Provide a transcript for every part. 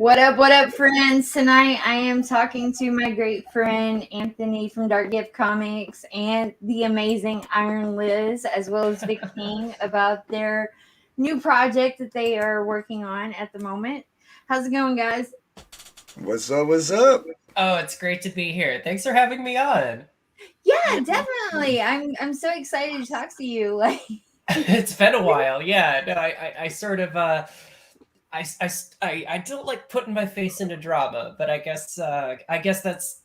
What up, friends? Tonight I am talking to my great friend Anthony from DarkGift Comics and the amazing Iron Liz, as well as Vic King, about their new project that they are working on at the moment. How's it going, guys? What's up? What's up? Oh, it's great to be here. Thanks for having me on. Yeah, definitely. I'm so excited to talk to you. Like, It's been a while. Yeah, no, I sort of I don't like putting my face into drama, but I guess that's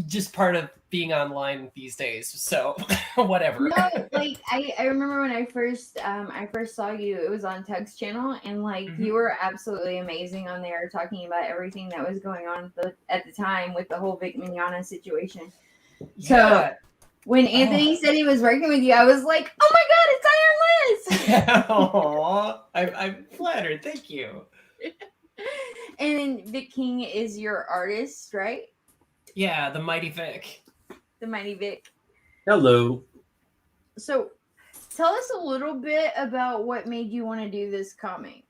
just part of being online these days. So whatever. no, like I remember when I first saw you, it was on Tug's channel, and like you were absolutely amazing on there, talking about everything that was going on at the time with the whole Vic Mignogna situation. So Yeah. when Anthony said he was working with you, I was like, oh my god, it's Iron Liz! Aw, I'm flattered. Thank you. And then Vic King is your artist, right? Yeah, the mighty Vic. The mighty Vic. Hello. So tell us a little bit about what made you want to do this comic.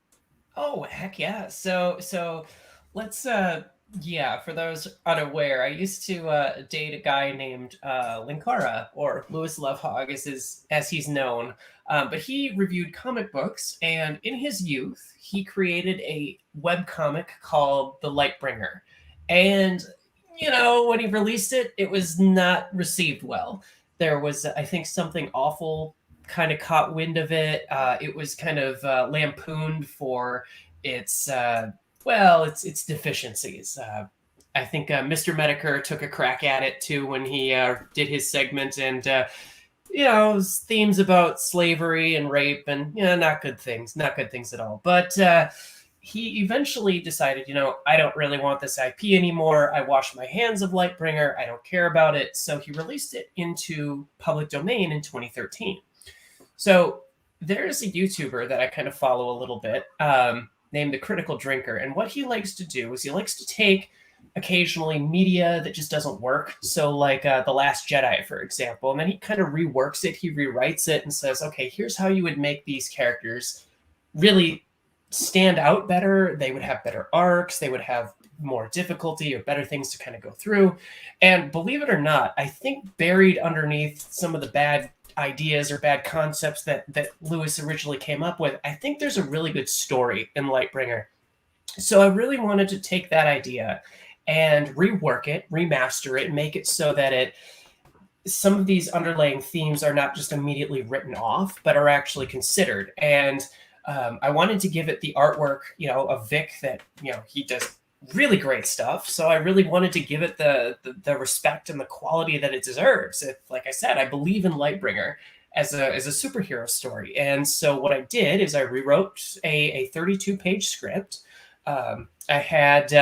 Oh, heck yeah. So let's yeah, for those unaware, I used to date a guy named Linkara, or Louis Lovehog as he's known. But he reviewed comic books, and in his youth, he created a web comic called The Lightbringer. And when he released it, it was not received well. There was, I think, something awful kind of caught wind of it. It was kind of lampooned for its its deficiencies. I think Mr. Medicare took a crack at it too when he did his segment, and themes about slavery and rape and not good things at all. But he eventually decided, I don't really want this IP anymore. I wash my hands of Lightbringer. I don't care about it. So he released it into public domain in 2013. So there's a YouTuber that I kind of follow a little bit, named The Critical Drinker. And what he likes to do is he likes to take occasionally media that just doesn't work. So like The Last Jedi, for example, and then he kind of reworks it. He rewrites it and says, okay, here's how you would make these characters really stand out better. They would have better arcs. They would have more difficulty or better things to kind of go through. And believe it or not, I think buried underneath some of the bad ideas or bad concepts that Lewis originally came up with, I think there's a really good story in Lightbringer. So I really wanted to take that idea and rework it, remaster it, make it so that some of these underlying themes are not just immediately written off, but are actually considered. And I wanted to give it the artwork, of Vic that, he does really great stuff. So I really wanted to give it the respect and the quality that it deserves. Like I said, I believe in Lightbringer as a superhero story. And so what I did is I rewrote a 32-page script. I had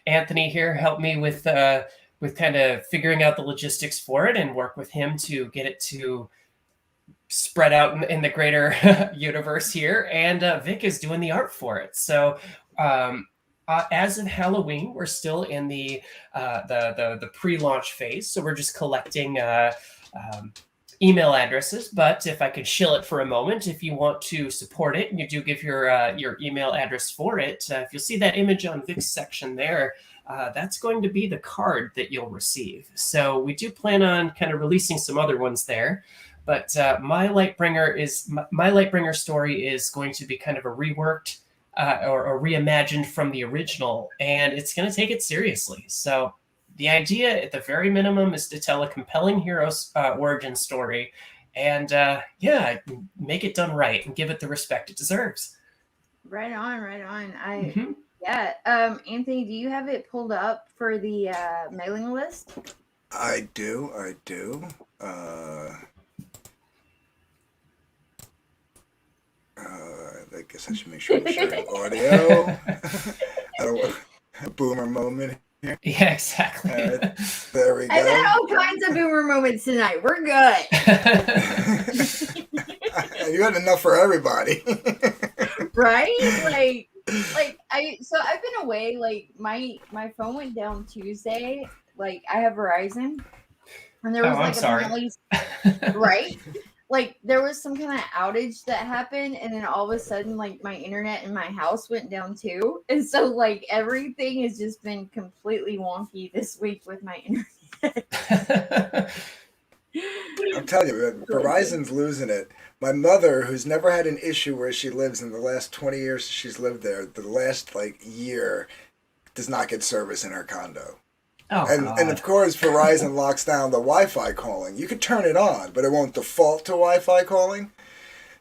Anthony here help me with kind of figuring out the logistics for it and work with him to get it to spread out in the greater universe here. And Vic is doing the art for it. So as of Halloween, we're still in the pre-launch phase. So we're just collecting email addresses. But if I could shill it for a moment, if you want to support it and you do give your email address for it, if you'll see that image on Vic's section there, that's going to be the card that you'll receive. So we do plan on kind of releasing some other ones there. But my Lightbringer story is going to be kind of a reworked or reimagined from the original, and it's going to take it seriously. So the idea, at the very minimum, is to tell a compelling hero's origin story, and make it done right and give it the respect it deserves. Right on. Yeah. Anthony, do you have it pulled up for the mailing list? I do. I guess I should make sure I'm sharing audio. I don't want a boomer moment here. Yeah, exactly. There we go. I've had all kinds of boomer moments tonight. We're good. You had enough for everybody. Right? I've been away. Like my phone went down Tuesday. Like I have Verizon, and there was I'm sorry. Right. like there was some kind of outage that happened, and then all of a sudden, like my internet in my house went down too, and so like everything has just been completely wonky this week with my internet. I'm telling you, Verizon's losing it. My mother, who's never had an issue where she lives in the last 20 years she's lived there, the last like year does not get service in her condo. Oh, and of course, Verizon locks down the Wi-Fi calling. You could turn it on, but it won't default to Wi-Fi calling,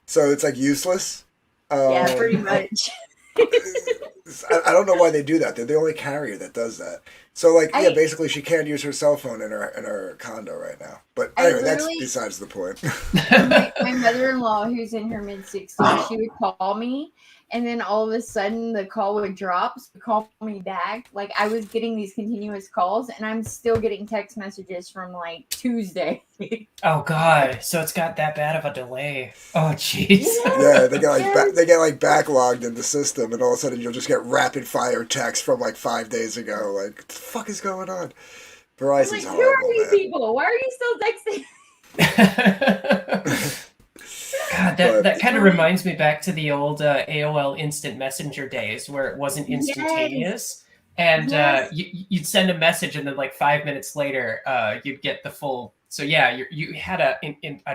so it's like useless. Yeah, pretty much. I don't know why they do that. They're the only carrier that does that. So like, yeah, basically she can't use her cell phone in her condo right now. But anyway, that's besides the point. My mother-in-law, who's in her mid-60s, she would call me, and then all of a sudden the call would drop. So call me back. Like I was getting these continuous calls, and I'm still getting text messages from like Tuesday. Oh God! So it's got that bad of a delay. Oh jeez. Yeah, they get like backlogged in the system, and all of a sudden you'll just get rapid fire text from like 5 days ago. Like, what the fuck is going on? Verizon's horrible. Who are these people? Why are you still texting? God, that kind of reminds me back to the old AOL Instant Messenger days where it wasn't instantaneous. Yes. And you'd send a message, and then like 5 minutes later, you'd get the full. So yeah, you had a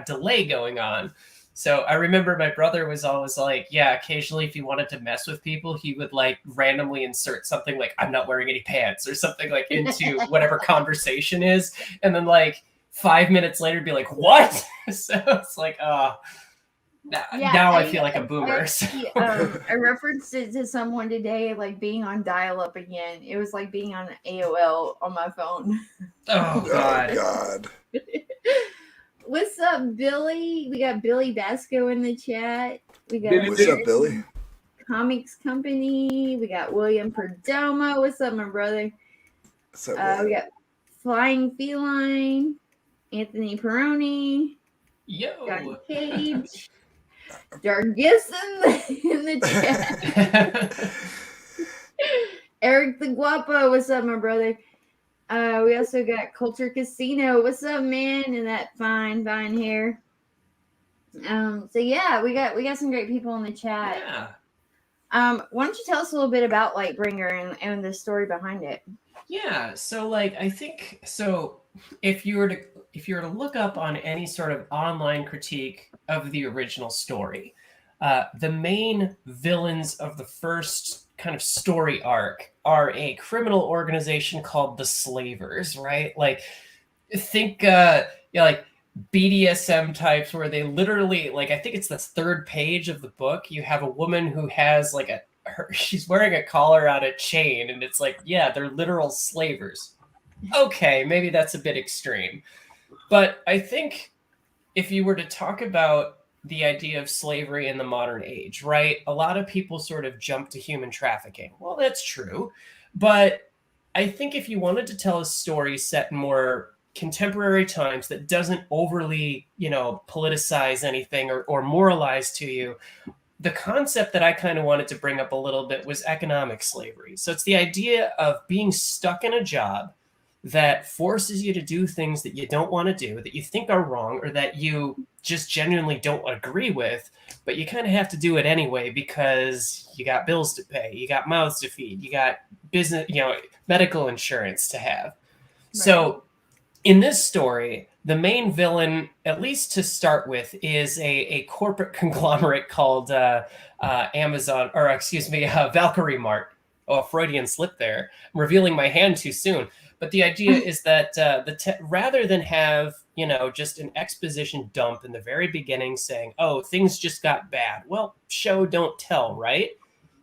delay going on. So I remember my brother was always like, yeah, occasionally if he wanted to mess with people, he would like randomly insert something like, I'm not wearing any pants or something like into whatever conversation is. And then like 5 minutes later be like, what? So it's like, now I feel like a boomer. I referenced it to someone today, like being on dial-up again. It was like being on AOL on my phone. Oh God. Oh, God. What's up, Billy? We got Billy Basco in the chat. We got What's up, Billy? Comics Company. We got William Perdomo. What's up, my brother? What's up, we got Flying Feline, Anthony Peroni, Johnny Cage, DarkGift in the chat. Eric the Guapo. What's up, my brother? We also got Culture Casino. What's up, man? And that fine hair. So yeah, we got some great people in the chat. Yeah. Why don't you tell us a little bit about Lightbringer and the story behind it? Yeah. So like I think so if you were to look up on any sort of online critique of the original story, the main villains of the first kind of story arc are a criminal organization called the Slavers, right? Like think like BDSM types where they literally, like, I think it's the third page of the book, you have a woman who has like she's wearing a collar on a chain, and it's like, yeah, they're literal slavers. Okay, maybe that's a bit extreme. But I think if you were to talk about the idea of slavery in the modern age, right? A lot of people sort of jump to human trafficking. Well, that's true. But I think if you wanted to tell a story set in more contemporary times that doesn't overly, politicize anything or moralize to you, the concept that I kind of wanted to bring up a little bit was economic slavery. So it's the idea of being stuck in a job that forces you to do things that you don't want to do, that you think are wrong, or that you just genuinely don't agree with, but you kind of have to do it anyway because you got bills to pay, you got mouths to feed, you got business, medical insurance to have. Right. So in this story, the main villain, at least to start with, is a corporate conglomerate called Amazon, or excuse me, Valkyrie Mart. Oh, a Freudian slip there. I'm revealing my hand too soon. But the idea is that rather than have, just an exposition dump in the very beginning saying, oh, things just got bad. Well, show, don't tell, right?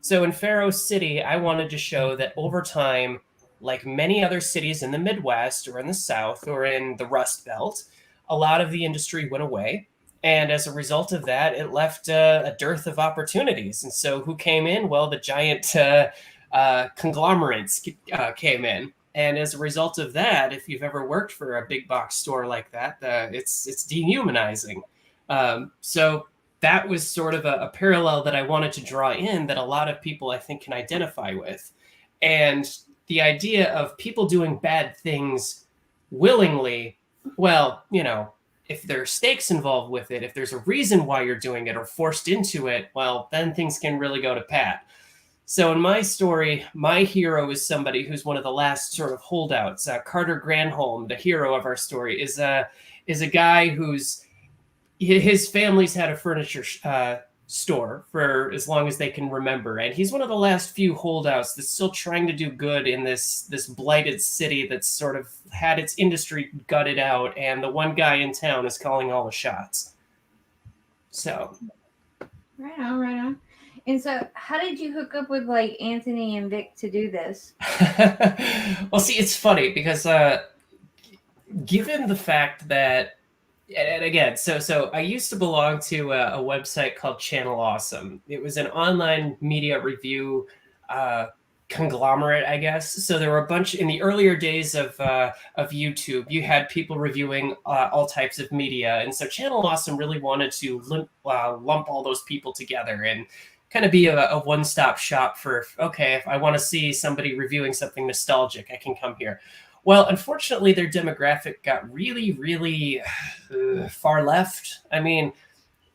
So in Pharaoh City, I wanted to show that over time, like many other cities in the Midwest or in the South or in the Rust Belt, a lot of the industry went away. And as a result of that, it left a dearth of opportunities. And so who came in? Well, the giant conglomerates came in. And as a result of that, if you've ever worked for a big box store like that, it's dehumanizing. So that was sort of a parallel that I wanted to draw in that a lot of people, I think, can identify with. And the idea of people doing bad things willingly, well, if there are stakes involved with it, if there's a reason why you're doing it or forced into it, well, then things can really go to pat. So in my story, my hero is somebody who's one of the last sort of holdouts. Carter Granholm, the hero of our story, is a guy who's his family's had a furniture store for as long as they can remember, and he's one of the last few holdouts that's still trying to do good in this blighted city that's sort of had its industry gutted out, and the one guy in town is calling all the shots. So right on, right on. And so, how did you hook up with like Anthony and Vic to do this? Well, see, it's funny because given the fact that, and again, so I used to belong to a website called Channel Awesome. It was an online media review conglomerate, I guess. So there were a bunch in the earlier days of YouTube. You had people reviewing all types of media, and so Channel Awesome really wanted to lump all those people together and kind of be a one-stop shop for, okay, if I want to see somebody reviewing something nostalgic, I can come here. Well, unfortunately, their demographic got really, really far left. I mean,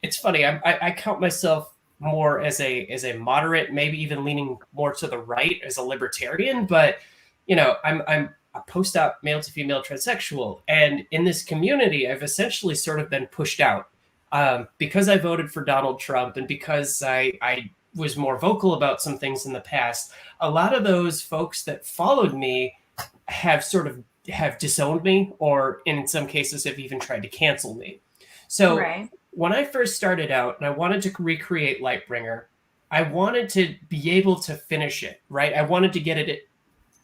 it's funny. I count myself more as a moderate, maybe even leaning more to the right as a libertarian. But I'm a post-op male to female transsexual, and in this community, I've essentially sort of been pushed out because I voted for Donald Trump, and because I was more vocal about some things in the past. A lot of those folks that followed me have disowned me, or in some cases have even tried to cancel me. So when I first started out and I wanted to recreate Lightbringer, I wanted to be able to finish it, right? I wanted to get it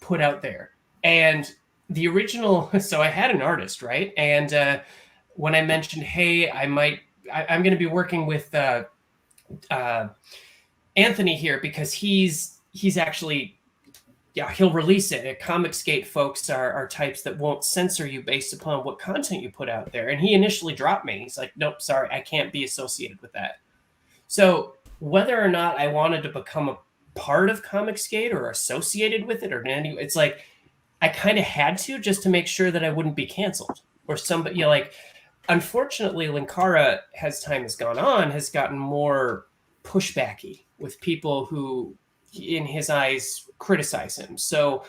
put out there. And the original, so I had an artist, right? And when I mentioned, hey, I'm going to be working with Anthony here because he's actually, he'll release it. Comicsgate folks are types that won't censor you based upon what content you put out there. And he initially dropped me. He's like, nope, sorry, I can't be associated with that. So whether or not I wanted to become a part of Comicsgate or associated with it, or it's like I kind of had to, just to make sure that I wouldn't be canceled or somebody, unfortunately, Linkara, as time has gone on, has gotten more pushbacky with people who, in his eyes, criticize him. So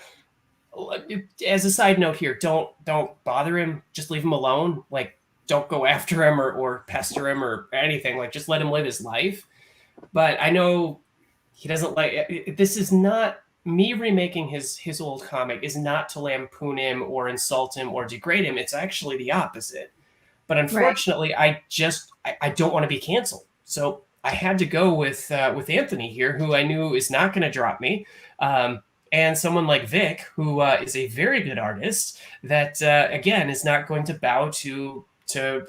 as a side note here, don't bother him. Just leave him alone. Like, don't go after him or pester him or anything. Like, just let him live his life. But I know he doesn't like, this is not, me remaking his old comic is not to lampoon him or insult him or degrade him. It's actually the opposite. But unfortunately, I don't want to be canceled. So I had to go with Anthony here, who I knew is not going to drop me, and someone like Vic, who is a very good artist that again is not going to bow to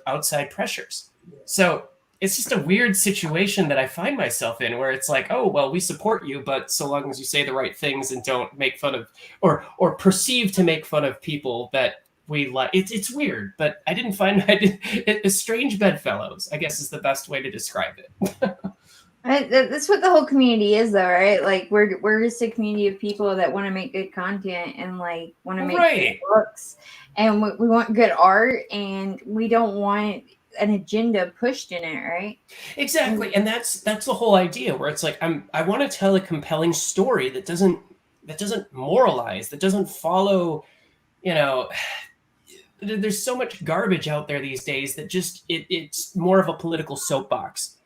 outside pressures. So it's just a weird situation that I find myself in, where it's like, oh well, we support you, but so long as you say the right things and don't make fun of or perceive to make fun of people that we like. It's weird, but I didn't find it's strange bedfellows, I guess, is the best way to describe it. That's what the whole community is, though, right? Like we're just a community of people that want to make good content and like want to make good books, and we want good art, and we don't want an agenda pushed in it, right? Exactly, and that's the whole idea, where it's like I want to tell a compelling story that doesn't moralize, that doesn't follow, there's so much garbage out there these days that just it's more of a political soapbox.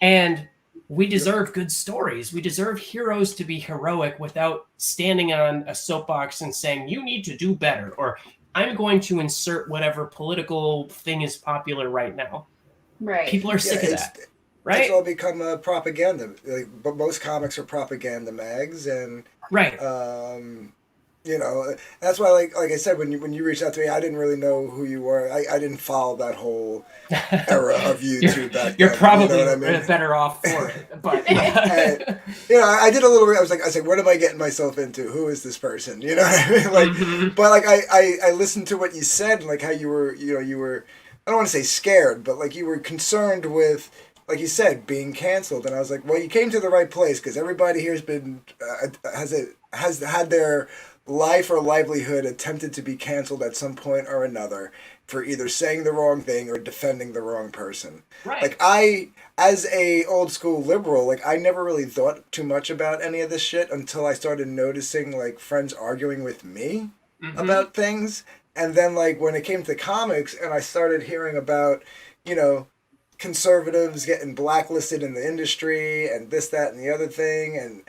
And we deserve good stories. We deserve heroes to be heroic without standing on a soapbox and saying, you need to do better, or I'm going to insert whatever political thing is popular right now. Right. People are sick of that. Right. It's all become propaganda. But most comics are propaganda mags, and right. That's why, like I said, when you reached out to me, I didn't really know who you were. I didn't follow that whole era of YouTube back then. You're probably better off for it. But and, I did a little. I was like, what am I getting myself into? Who is this person? You know what I mean? Like, but like I listened to what you said, and like how you were, I don't want to say scared, but like you were concerned with, like you said, being canceled, and I was like, well, you came to the right place, because everybody here has been has had their life or livelihood attempted to be canceled at some point or another, for either saying the wrong thing or defending the wrong person. Right. Like as a old school liberal, like I never really thought too much about any of this shit until I started noticing like friends arguing with me about things. And then like when it came to comics and I started hearing about, you know, conservatives getting blacklisted in the industry and this, that, and the other thing,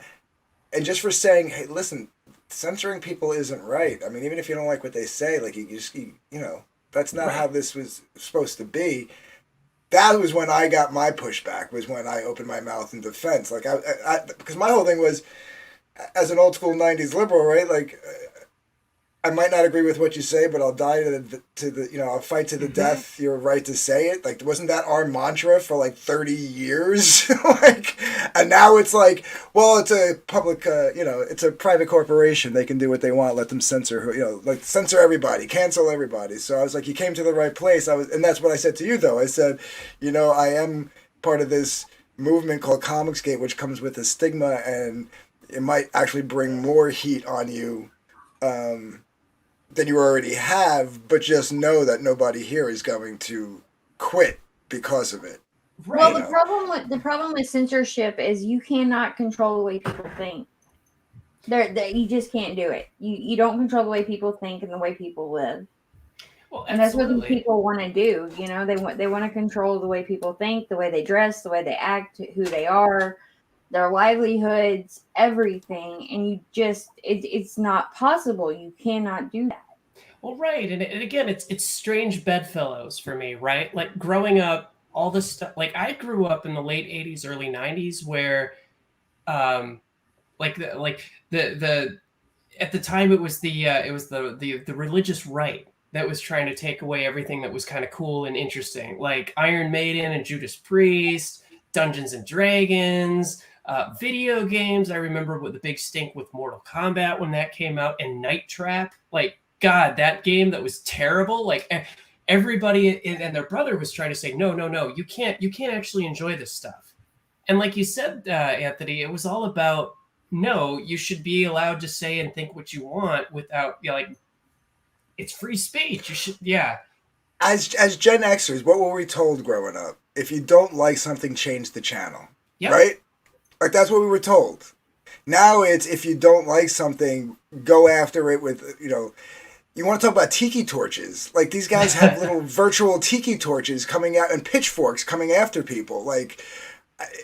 and just for saying, hey, listen, censoring people isn't right. I mean, even if you don't like what they say, like you know, that's not how this was supposed to be. That was when I got my pushback, was when I opened my mouth in defense. Like I because my whole thing was, as an old school 90s liberal, right? Like I might not agree with what you say, but I'll die to the you know, I'll fight to the death your right to say it. Like, wasn't that our mantra for like 30 years? Like, and now it's like, well, it's a public, you know, it's a private corporation. They can do what they want. Let them censor, you know, like censor everybody, cancel everybody. So I was like, you came to the right place. And that's what I said to you though. I said, you know, I am part of this movement called Comicsgate, which comes with a stigma, and it might actually bring more heat on you than you already have, but just know that nobody here is going to quit because of it. Right. Well, the problem with censorship is you cannot control the way people think. You just can't do it. You don't control the way people think and the way people live. Well, and that's what these people want to do. You know, they want to control the way people think, the way they dress, the way they act, who they are, their livelihoods, everything. And you just, it's not possible. You cannot do that. Well, right. And again, it's strange bedfellows for me, right? Like growing up, all this stuff, like I grew up in the late 80s, early 90s where, at the time it was the religious right that was trying to take away everything that was kind of cool and interesting, like Iron Maiden and Judas Priest, Dungeons and Dragons, video games. I remember with the big stink with Mortal Kombat when that came out, and Night Trap. Like, God, that game that was terrible. Like everybody and their brother was trying to say, no, you can't actually enjoy this stuff. And like you said, Anthony, it was all about, no, you should be allowed to say and think what you want without, you know, like, it's free speech. You should, yeah. As Gen Xers, what were we told growing up? If you don't like something, change the channel. Yep. Right? Like, that's what we were told. Now it's, if you don't like something, go after it with, you know, you want to talk about tiki torches. Like, these guys have little virtual tiki torches coming out and pitchforks coming after people. Like,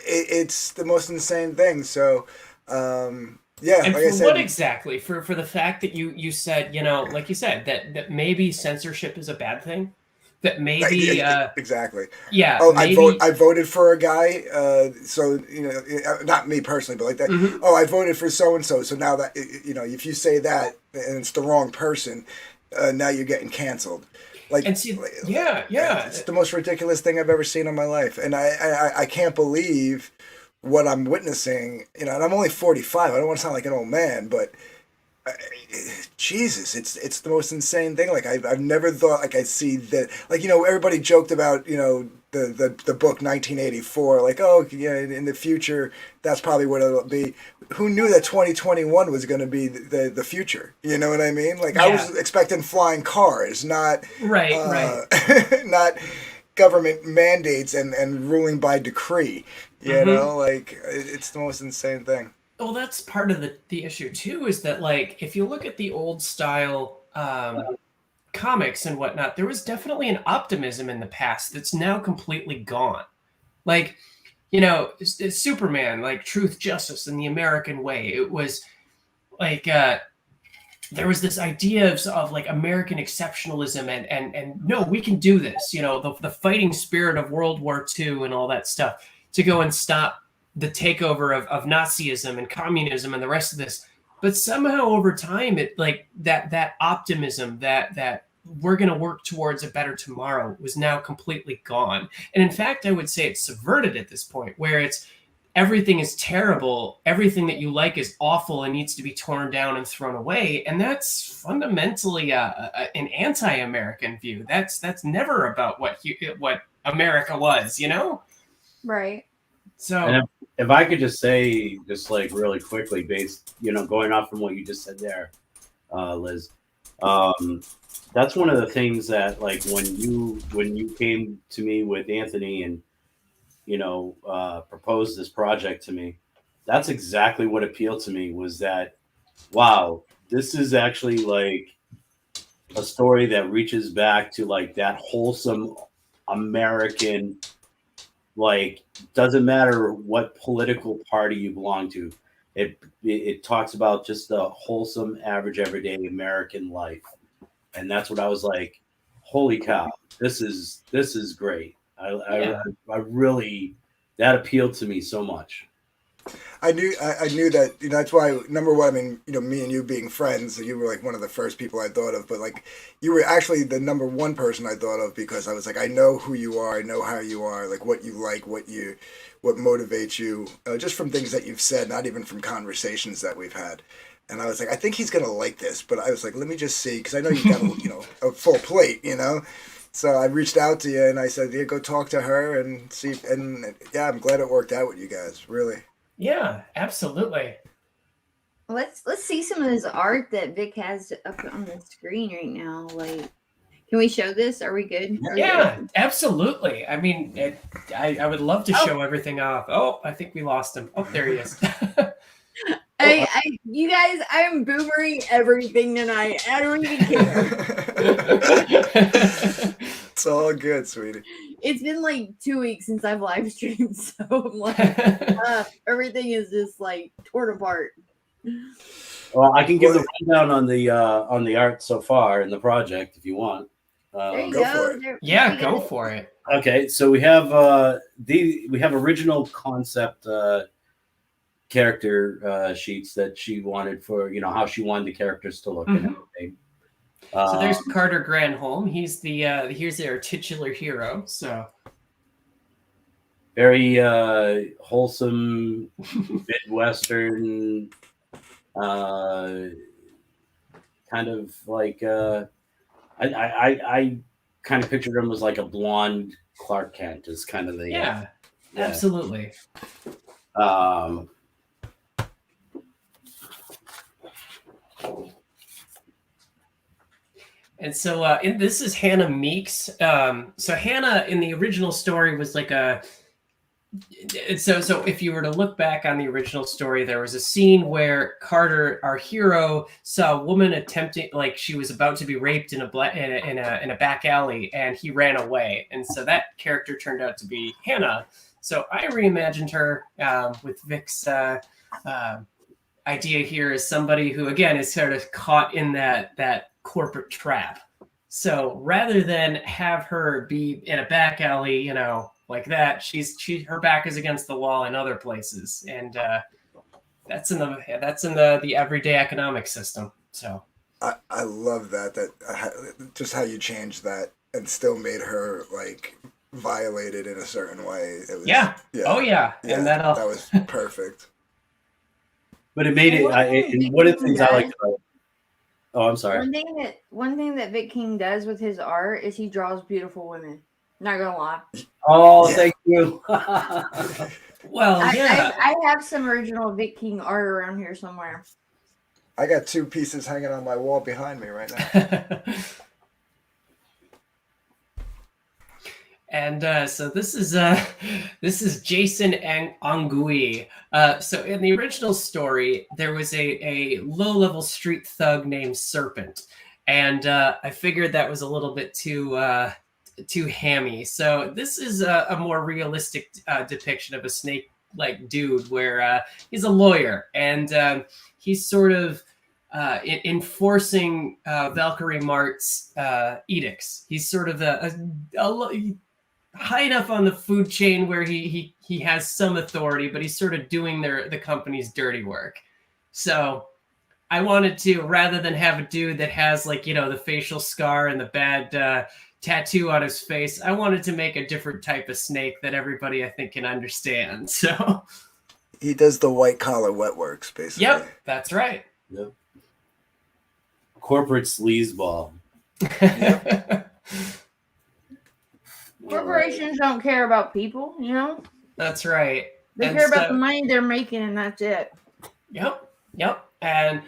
it's the most insane thing. So, yeah. And like for I said, what exactly? For the fact that you said, you know, like you said, that maybe censorship is a bad thing? That maybe exactly. Yeah. Oh, maybe... I voted for a guy. So, you know, not me personally, but like that. Mm-hmm. Oh, I voted for so and so. So now that, you know, if you say that and it's the wrong person, now you're getting canceled. Like, and see, yeah. It's the most ridiculous thing I've ever seen in my life, and I can't believe what I'm witnessing. You know, and I'm only 45. I don't want to sound like an old man, but. Jesus, it's the most insane thing. Like I've never thought like I'd see that. Like, you know, everybody joked about, you know, the book 1984. Like, oh yeah, in the future that's probably what it'll be. Who knew that 2021 was going to be the future? You know what I mean? Like, yeah. I was expecting flying cars, not right, not government mandates and ruling by decree. You know, like it's the most insane thing. Well, that's part of the issue too, is that, like, if you look at the old style comics and whatnot, there was definitely an optimism in the past that's now completely gone. Like, you know, Superman, like Truth, Justice, and the American Way. It was like there was this idea of like American exceptionalism and no, we can do this. You know, the fighting spirit of World War II and all that stuff to go and stop the takeover of Nazism and communism and the rest of this. But somehow over time, it like that optimism that we're going to work towards a better tomorrow was now completely gone. And in fact, I would say it's subverted at this point, where it's everything is terrible, everything that you like is awful and needs to be torn down and thrown away. And that's fundamentally an anti-American view. That's never about what America was, you know? Right. So, and if I could just say, just like really quickly, based, you know, going off from what you just said there, Liz, That's one of the things that, like, when you came to me with Anthony and proposed this project to me, that's exactly what appealed to me, was that, wow, this is actually like a story that reaches back to like that wholesome American, like, doesn't matter what political party you belong to. It talks about just the wholesome, average, everyday American life, and that's what I was like. Holy cow! This is great. Yeah. I really, that appealed to me so much. I knew that, that's why, number one, I mean, me and you being friends, you were like one of the first people I thought of, but like you were actually the number one person I thought of, because I was like, I know who you are, I know how you are, like what you like, what motivates you, just from things that you've said, not even from conversations that we've had. And I was like, I think he's gonna like this, but I was like, let me just see, because I know you got a full plate. So I reached out to you and I said, yeah, go talk to her and see. And yeah, I'm glad it worked out with you guys, really. Yeah, absolutely. Let's see some of this art that Vic has up on the screen right now. Like, can we show this? Are we good? Yeah, absolutely. I mean, I would love to show everything off. Oh, I think we lost him. Oh, there he is. You guys, I'm boomering everything tonight. I don't even care. It's all good, sweetie. It's been like 2 weeks since I've live streamed, so I'm like, everything is just like torn apart. Well, I can give the rundown on the art so far in the project if you want. There you go go. for it. Yeah, go for it. Okay, so we have original concept character sheets that she wanted for how she wanted the characters to look and everything. So there's Carter Granholm. He's here's their titular hero. So very wholesome Midwestern, kind of like I kind of pictured him as like a blonde Clark Kent is kind of the yeah. Absolutely. And so this is Hannah Meeks. So Hannah in the original story was like so if you were to look back on the original story, there was a scene where Carter, our hero, saw a woman attempting, like she was about to be raped in a back alley, and he ran away. And so that character turned out to be Hannah. So I reimagined her with Vic's idea here as somebody who, again, is sort of caught in that corporate trap. So rather than have her be in a back alley, like that, her back is against the wall in other places, and that's in the everyday economic system. So I love that just how you changed that and still made her like violated in a certain way. It was, yeah. Oh yeah, and that was perfect. But it made it. One of the things I liked about it. Oh, I'm sorry. One thing that Vic King does with his art is he draws beautiful women. Not gonna lie. Oh, thank you. Well, yeah. I have some original Vic King art around here somewhere. I got 2 pieces hanging on my wall behind me right now. And so this is Jason Angui. So in the original story, there was a low-level street thug named Serpent, and I figured that was a little bit too hammy. So this is a more realistic depiction of a snake-like dude, where he's a lawyer, and he's sort of enforcing Valkyrie Mart's edicts. He's sort of high enough on the food chain where he has some authority, but he's sort of doing the company's dirty work. So I wanted to, rather than have a dude that has the facial scar and the bad tattoo on his face, I wanted to make a different type of snake that everybody I think can understand. So he does the white collar wet works, basically. Yep, that's right. Yep. Corporate sleazeball. Yep. Corporations don't care about people, That's right. They care about the money they're making, and that's it. Yep. And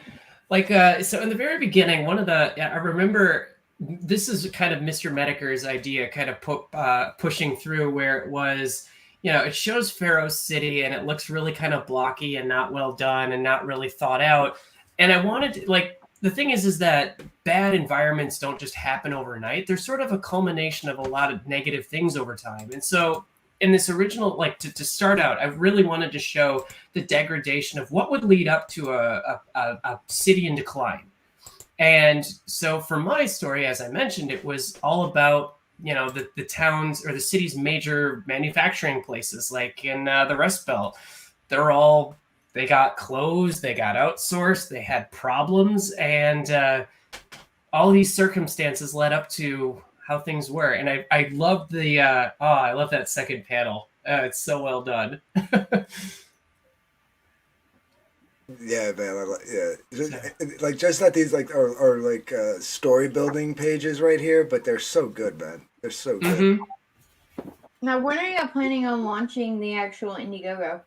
So in the very beginning, I remember this is kind of Mr. Mediker's idea, kind of pushing through, where it was, it shows Pharaoh City and it looks really kind of blocky and not well done and not really thought out. And I wanted to, the thing is that bad environments don't just happen overnight. They're sort of a culmination of a lot of negative things over time. And so in this original, to start out, I really wanted to show the degradation of what would lead up to a city in decline. And so for my story, as I mentioned, it was all about, the towns or the city's major manufacturing places, like in the Rust Belt. They got closed, they got outsourced, they had problems, and all these circumstances led up to how things were. And I love I love that second panel. It's so well done. Yeah, man. Just not these are story building pages right here, but they're so good, man. They're so good. Mm-hmm. Now, when are you planning on launching the actual Indiegogo?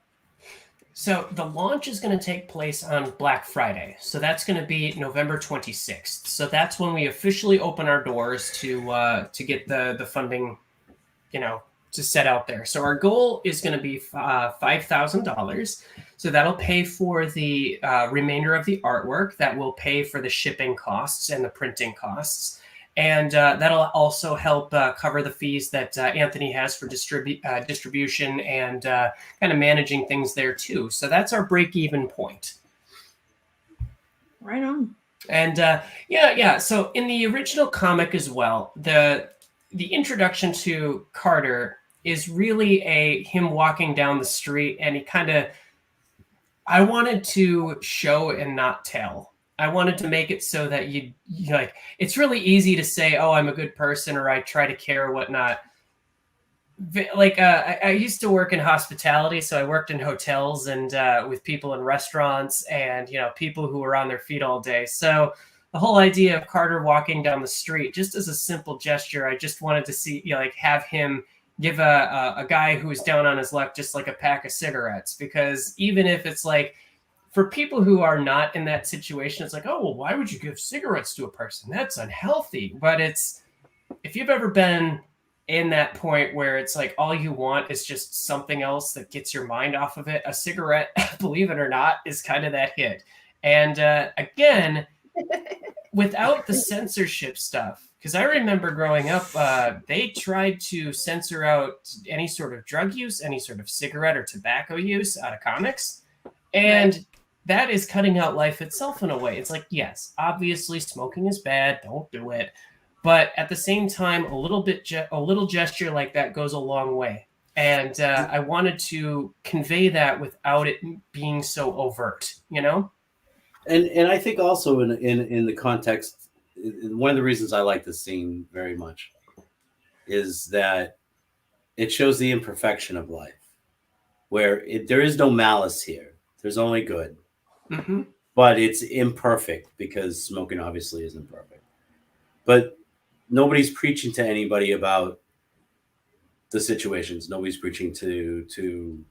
So the launch is going to take place on Black Friday. So that's going to be November 26th. So that's when we officially open our doors to get the funding, to set out there. So our goal is going to be $5,000. So that'll pay for the remainder of the artwork. That will pay for the shipping costs and the printing costs. And that'll also help cover the fees that Anthony has for distribution and kind of managing things there too. So that's our break-even point. Right on. And yeah. So in the original comic as well, the introduction to Carter is really him walking down the street, and I wanted to show and not tell. I wanted to make it so that you it's really easy to say, oh, I'm a good person, or I try to care or whatnot. I used to work in hospitality, so I worked in hotels and with people in restaurants and, people who were on their feet all day. So the whole idea of Carter walking down the street, just as a simple gesture, I just wanted to see, have him give a guy who is down on his luck just like a pack of cigarettes. Because even if it's for people who are not in that situation, it's like, oh, well, why would you give cigarettes to a person? That's unhealthy. But if you've ever been in that point where it's like all you want is just something else that gets your mind off of it, a cigarette, believe it or not, is kind of that hit. And again, without the censorship stuff, because I remember growing up, they tried to censor out any sort of drug use, any sort of cigarette or tobacco use out of comics. And that is cutting out life itself in a way. It's like, yes, obviously smoking is bad. Don't do it. But at the same time, a little gesture like that goes a long way. And I wanted to convey that without it being so overt, And I think also in the context, one of the reasons I like this scene very much is that it shows the imperfection of life, where there is no malice here. There's only good. Mm-hmm. But it's imperfect because smoking obviously isn't perfect. But nobody's preaching to anybody about the situations. Nobody's preaching to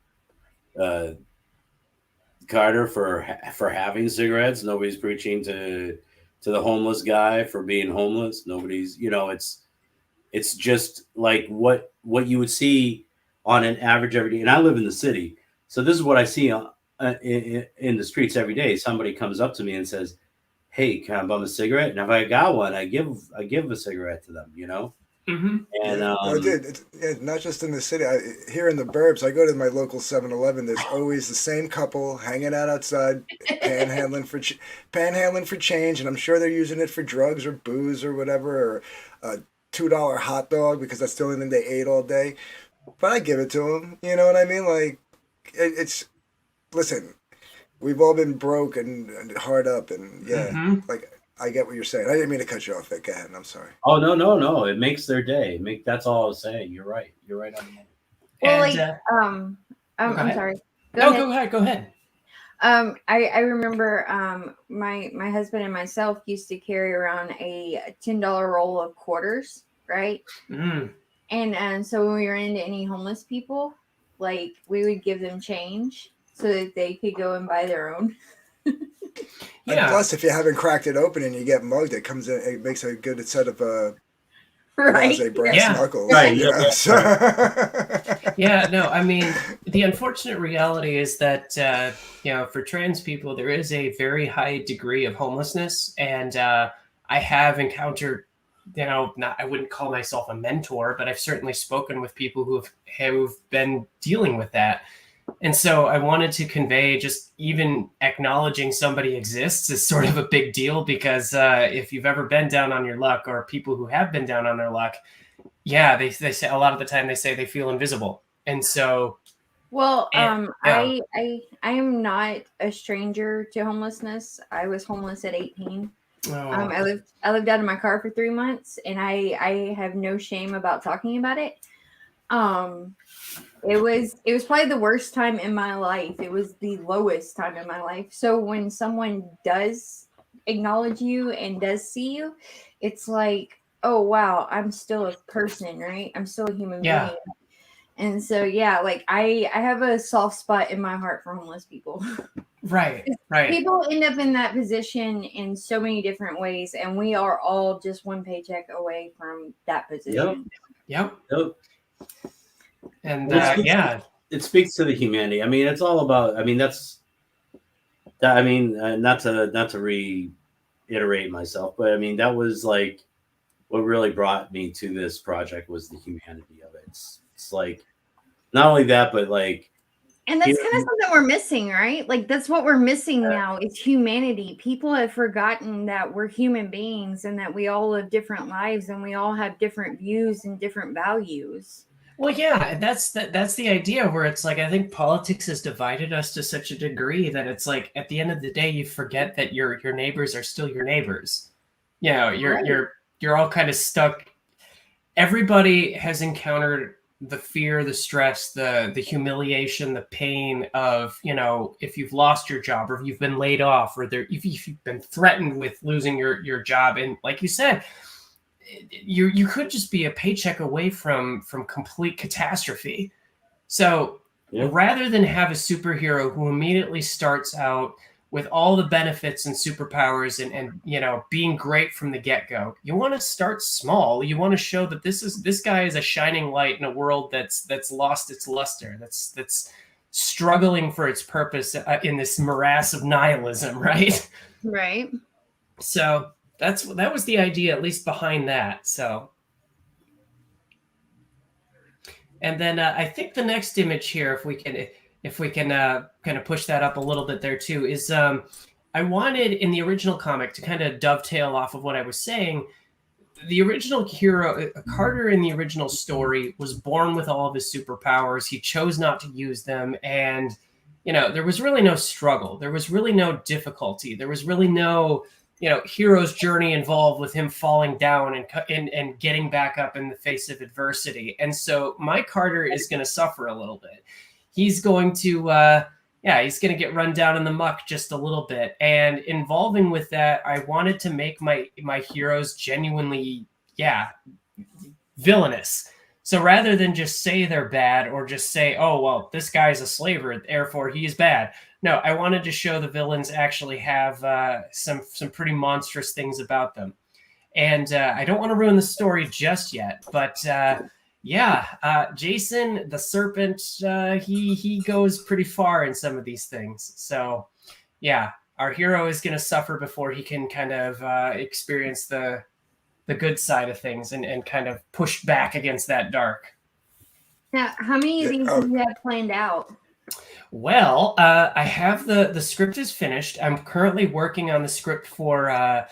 Carter for having cigarettes. Nobody's preaching to the homeless guy for being homeless. Nobody's, it's just like what you would see on an average every day. And I live in the city, so this is what I see in the streets every day. Somebody comes up to me and says, hey, can I bum a cigarette? And if I got one, I give a cigarette to them, Mm-hmm. And dude, it's not just in the city. Here in the burbs, I go to my local 7-Eleven. There's always the same couple hanging out outside, panhandling for change, and I'm sure they're using it for drugs or booze or whatever, or a $2 hot dog because that's the only thing they ate all day. But I give it to them. You know what I mean? Like, it's listen. We've all been broke and hard up, and like I get what you're saying. I didn't mean to cut you off. Go ahead. I'm sorry. Oh no! It makes their day. That's all I was saying. You're right. You're right on the money. Well, And, I'm sorry. Go ahead. I remember my husband and myself used to carry around a $10 roll of quarters, right? Mm. And so when we ran into any homeless people, like we would give them change so that they could go and buy their own. And plus, if you haven't cracked it open and you get mugged, it comes in. It makes a good set of Right. brass knuckles. Right. You know? Yeah. So Yeah, no, I mean, the unfortunate reality is that, for trans people, there is a very high degree of homelessness. And I have encountered, I wouldn't call myself a mentor, but I've certainly spoken with people who've been dealing with that. And so I wanted to convey just even acknowledging somebody exists is sort of a big deal, because if you've ever been down on your luck, or people who have been down on their luck, they say a lot of the time they say they feel invisible. And so, I am not a stranger to homelessness. I was homeless at 18. I lived out of my car for 3 months, and I have no shame about talking about it. It was probably the worst time in my life. It was the lowest time in my life. So when someone does acknowledge you and does see you, it's like, oh wow, I'm still a person, right? I'm still a human being. And so I have a soft spot in my heart for homeless people. Right. People end up in that position in so many different ways, and we are all just one paycheck away from that position. Yep. And it speaks to the humanity. I mean, it's all about. I mean, not to reiterate myself, but I mean, that was like what really brought me to this project was the humanity of it. It's like not only that, but like. And that's kind of something we're missing, right? Like that's what we're missing now is humanity. People have forgotten that we're human beings and that we all live different lives and we all have different views and different values. Well, yeah, that's the idea where it's like I think politics has divided us to such a degree that it's like at the end of the day you forget that your neighbors are still your neighbors. You're all kind of stuck. Everybody has encountered the fear, the stress, the humiliation, the pain of, if you've lost your job or if you've been laid off or if you've been threatened with losing your job. And like you said, you could just be a paycheck away from complete catastrophe. So rather than have a superhero who immediately starts out with all the benefits and superpowers and being great from the get-go, you want to start small. You want to show that this guy is a shining light in a world that's lost its luster, that's struggling for its purpose in this morass of nihilism, right? Right. So that was the idea, at least behind that. So, and then I think the next image here, if we can kind of push that up a little bit there too, is I wanted in the original comic to kind of dovetail off of what I was saying. The original hero, Carter in the original story, was born with all of his superpowers. He chose not to use them. And, there was really no struggle. There was really no difficulty. There was really no, hero's journey involved with him falling down and getting back up in the face of adversity. And so my Carter is going to suffer a little bit. He's going to, he's going to get run down in the muck just a little bit. And involving with that, I wanted to make my heroes genuinely, villainous. So rather than just say they're bad or just say, oh, well, this guy's a slaver, therefore he is bad. No, I wanted to show the villains actually have some pretty monstrous things about them. And I don't want to ruin the story just yet, but Jason, the serpent, he goes pretty far in some of these things. So, our hero is going to suffer before he can kind of experience the good side of things and kind of push back against that dark. Now, how many of these do you have planned out? Well, I have the script is finished. I'm currently working on the script for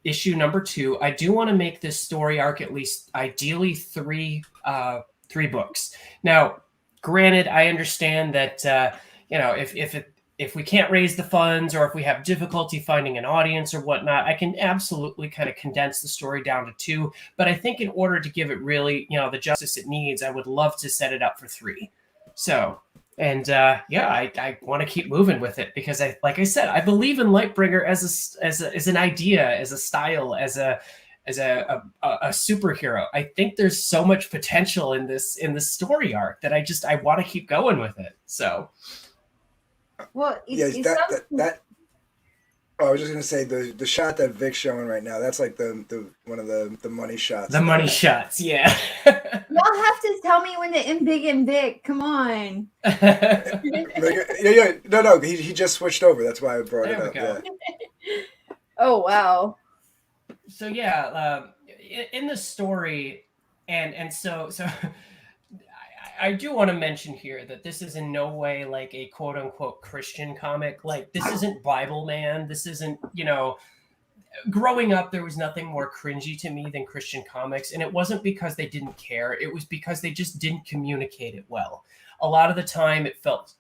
issue number 2. I do want to make this story arc at least ideally three books. Now, granted, I understand that if we can't raise the funds or if we have difficulty finding an audience or whatnot, I can absolutely kind of condense the story down to 2. But I think in order to give it really, the justice it needs, I would love to set it up for 3. So, and I want to keep moving with it because like I said, I believe in Lightbringer as an idea, as a style, as a superhero. I think there's so much potential in this story arc that I want to keep going with it. So. Well, Yes, it that sounds. that that. Oh, I was just gonna say the shot that Vic's showing right now. That's like the one of the money shots. The money shots, yeah. Y'all have to tell me when to end big and big. Come on. Yeah. No. He just switched over. That's why I brought There it we up. go. Yeah. Oh wow. So yeah, in the story, and so I do want to mention here that this is in no way like a quote unquote Christian comic. Like this isn't Bible Man. This isn't, growing up there was nothing more cringy to me than Christian comics, and it wasn't because they didn't care. It was because they just didn't communicate it well. A lot of the time it felt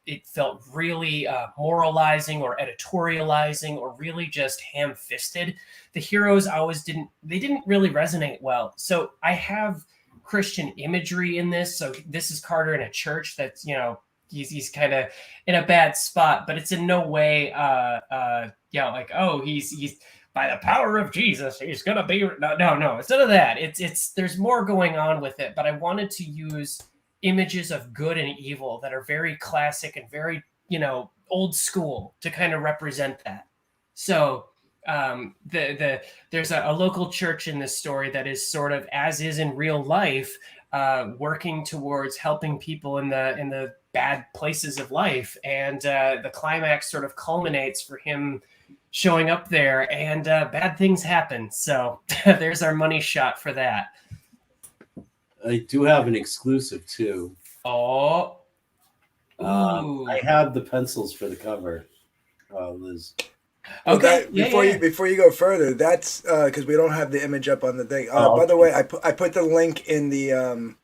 really moralizing or editorializing or really just ham-fisted. The heroes always didn't really resonate well. So I have Christian imagery in this. So this is Carter in a church that's, he's kind of in a bad spot, but it's in no way like, oh, he's by the power of Jesus he's gonna be no, instead of that, it's there's more going on with it. But I wanted to use images of good and evil that are very classic and very, old school to kind of represent that. So there's a local church in this story that is sort of, as is in real life, working towards helping people in the bad places of life, and the climax sort of culminates for him showing up there, and bad things happen. So there's our money shot for that. I do have an exclusive too. Oh, I have the pencils for the cover, Liz. okay. Before you go further, that's because we don't have the image up on the thing. By the way, I put the link in the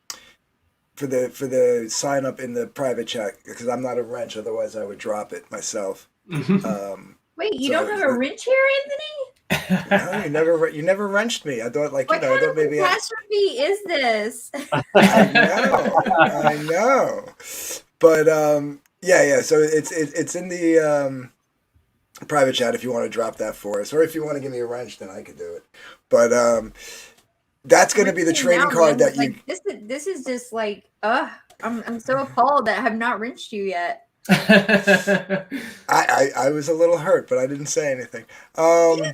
for the sign up in the private chat because I'm not a wrench. Otherwise, I would drop it myself. Wait, you don't have a wrench here, Anthony? No, you never wrenched me. I thought What kind of catastrophe is this? I know. But yeah. So it's in the private chat if you want to drop that for us, or if you want to give me a wrench, then I could do it. But that's going to be the trading card that you. This is just like, I'm so appalled that I have not wrenched you yet. I was a little hurt, but I didn't say anything. You have to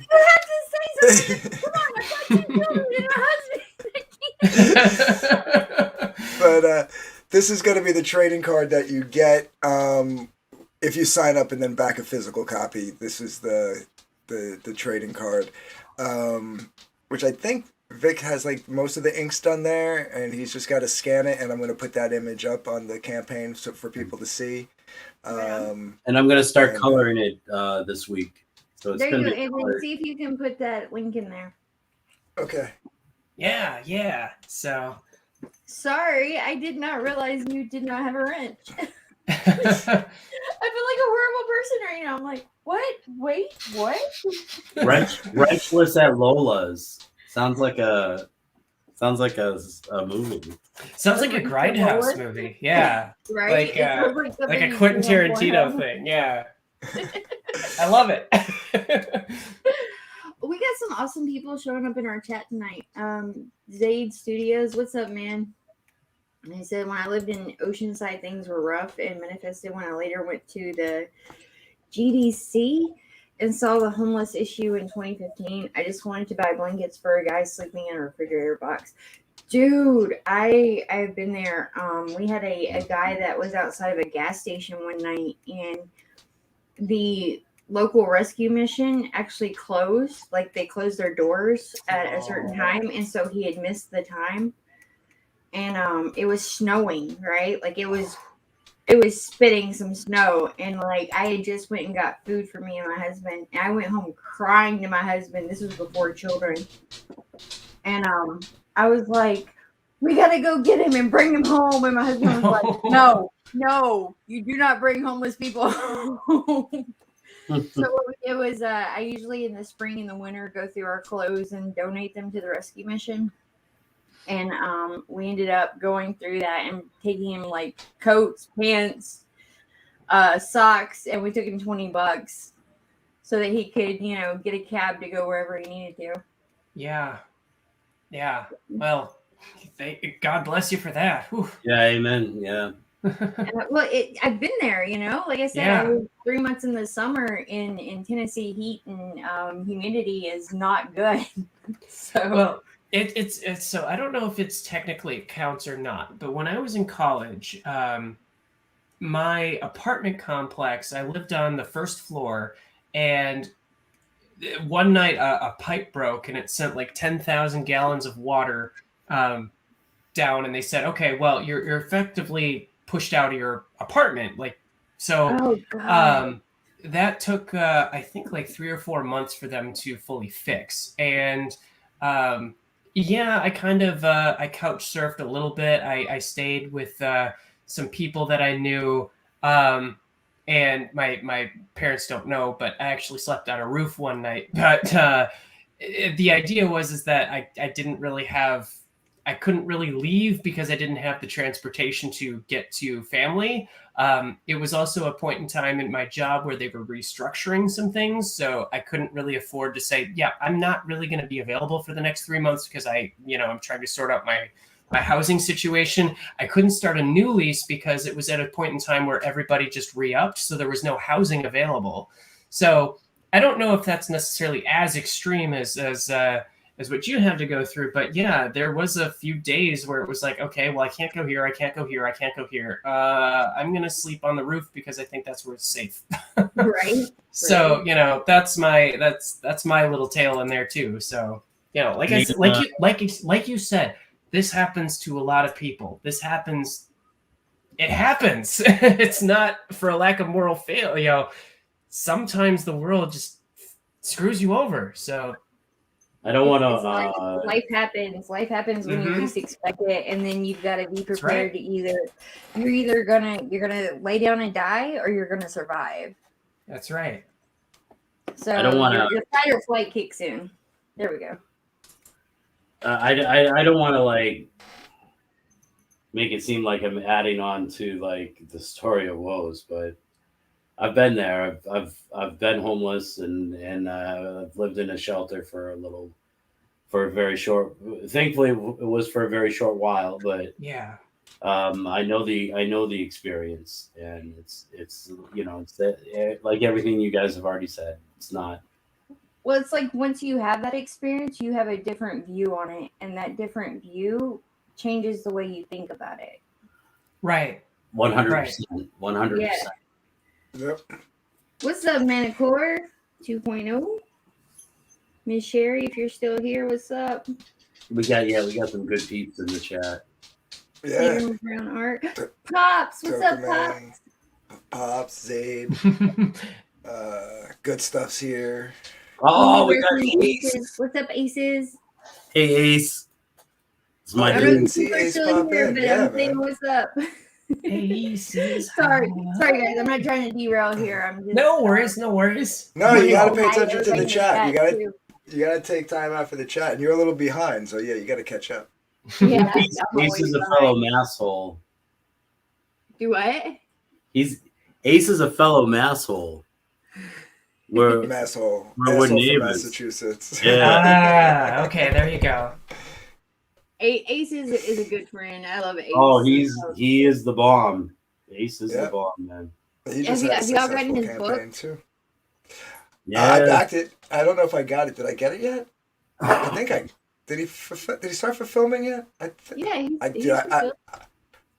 say something. Come on, I've got 2 children and a husband. But this is going to be the trading card that you get if you sign up and then back a physical copy. This is the trading card, which I think Vic has like most of the inks done there, and he's just got to scan it. And I'm going to put that image up on the campaign for people to see. And I'm going to start coloring it this week. So it's going to be and see if you can put that link in there. Okay. Yeah. So sorry, I did not realize you did not have a wrench. I feel like a horrible person right now. I'm like, what? Wait, what? Wrenchless at Lola's. Sounds like a movie. Sounds like a Grindhouse movie. Yeah. Right? Like a Quentin Tarantino thing. Yeah. I love it. We got some awesome people showing up in our chat tonight. Zaid Studios, what's up, man? And he said, when I lived in Oceanside, things were rough and manifested when I later went to the GDC and saw the homeless issue in 2015. I just wanted to buy blankets for a guy sleeping in a refrigerator box. Dude, I've been there. We had a guy that was outside of a gas station one night, and the local rescue mission actually closed. Like, they closed their doors at a certain time, and so he had missed the time. And it was snowing, right? Like, it was spitting some snow, and like I had just went and got food for me and my husband, and I went home crying to my husband. This was before children. And I was like, we gotta go get him and bring him home. And my husband was like, no, you do not bring homeless people home. So it was I usually in the spring and the winter go through our clothes and donate them to the rescue mission. And we ended up going through that and taking him like coats, pants, socks, and we took him $20 so that he could, get a cab to go wherever he needed to. Yeah. Well, God bless you for that. Whew. Yeah, amen. Yeah. Well, I've been there, like I said, I Yeah. was 3 months in the summer in Tennessee. Heat and humidity is not good. So, Well, it's so I don't know if it's technically it counts or not, but when I was in college, my apartment complex, I lived on the first floor, and one night a pipe broke and it sent like 10,000 gallons of water um, down, and they said, okay, well, you're effectively pushed out of your apartment, like so. oh God. Um, that took I think like 3 or 4 months for them to fully fix, and um, yeah, I kind of I couch surfed a little bit. I stayed with some people that I knew. Um, and my parents don't know, but I actually slept on a roof one night. But the idea was is that I didn't really have I couldn't really leave because I didn't have the transportation to get to family. It was also a point in time in my job where they were restructuring some things, so I couldn't really afford to say, "Yeah, I'm not really going to be available for the next 3 months because I'm trying to sort out my housing situation." I couldn't start a new lease because it was at a point in time where everybody just re-upped, so there was no housing available. So I don't know if that's necessarily as extreme as what you had to go through, but yeah, there was a few days where it was like, okay, well, I can't go here, I can't go here, I can't go here. I'm gonna sleep on the roof because I think that's where it's safe. Right. So that's my little tale in there too. So like I said, like you said, this happens to a lot of people. It happens. It's not for a lack of moral fail. Sometimes the world just screws you over. So I don't want It's life happens. Life happens when you Mhm. least expect it, and then you've got to be That's prepared right. to you're gonna lay down and die, or you're gonna survive. That's right. So I don't wanna- your fight or flight kicks in. There we go. I don't want to like make it seem like I'm adding on to like the story of woes, but I've been there. I've been homeless and I've lived in a shelter for a very short. Thankfully, it was for a very short while, but Yeah. I know the experience, and it's it's like everything you guys have already said. It's not. Well, it's like once you have that experience, you have a different view on it, and that different view changes the way you think about it. Right. 100%. 100%. Yeah. Yep. What's up, Manicore 2.0? Miss Sherry, if you're still here, what's up? We got some good peeps in the chat. Yeah. Peter Brown Art. Pops, what's up, Pops? Dopamine, Pops, Zabe, good stuff's here. Oh, we Universal got Aces. Ace. What's up, Aces? Hey, Ace. It's my I I didn't don't dude. think see people are Ace still pop here, in. but Yeah, I'm saying man. what's up. Aces. Sorry, guys. I'm not trying to derail here. I'm just No worries. No worries. No, you gotta wonderful. pay Hi, attention to everybody the in chat. too. You gotta take time out for the chat, and you're a little behind, so yeah, you gotta catch up. Yeah, Ace, I'm Ace always is a behind. fellow masshole. Do what? Ace is a fellow masshole. We're Masshole. We're Asshole from neighbors. Massachusetts. Yeah. Okay, there you go. Ace is a good friend. I love Ace. He is the bomb. Ace is the Yep. bomb, man. He just had a Have y'all gotten successful his campaign too. Yeah. I backed it. I don't know if I got it. Did I get it yet? I think I did. He start for filming yet? Yeah,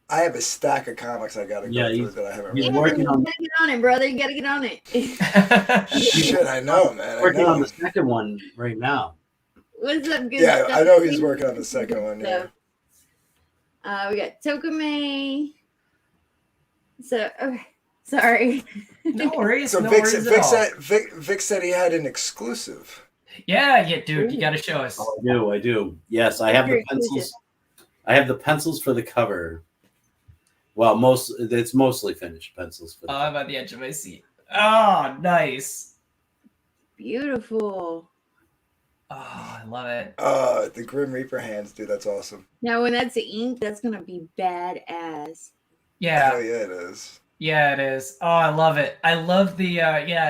I have a stack of comics I gotta Yeah, go through that I haven't he's read. you working on- gotta get on it, brother. You gotta get on it. Shit, I know, man. I working on know. the second one right now. What's up, good Yeah, stuff? I know he's working on the second one. Yeah. We got Tokame. So, okay. Sorry. No worries. So No Vic, worries Vic at all. said Vic said he had an exclusive. Yeah, dude, you got to show us. Oh, I do. Yes, I have the pencils. I have the pencils for the cover. Well, it's mostly finished pencils for the Oh, cover. I'm on the edge of my seat. Oh, nice. Beautiful. Oh, I love it. The Grim Reaper hands, dude. That's awesome. Now, when that's the ink, that's gonna be badass. Yeah. Hell yeah, it is. Yeah, it is. Oh, I love it. I love the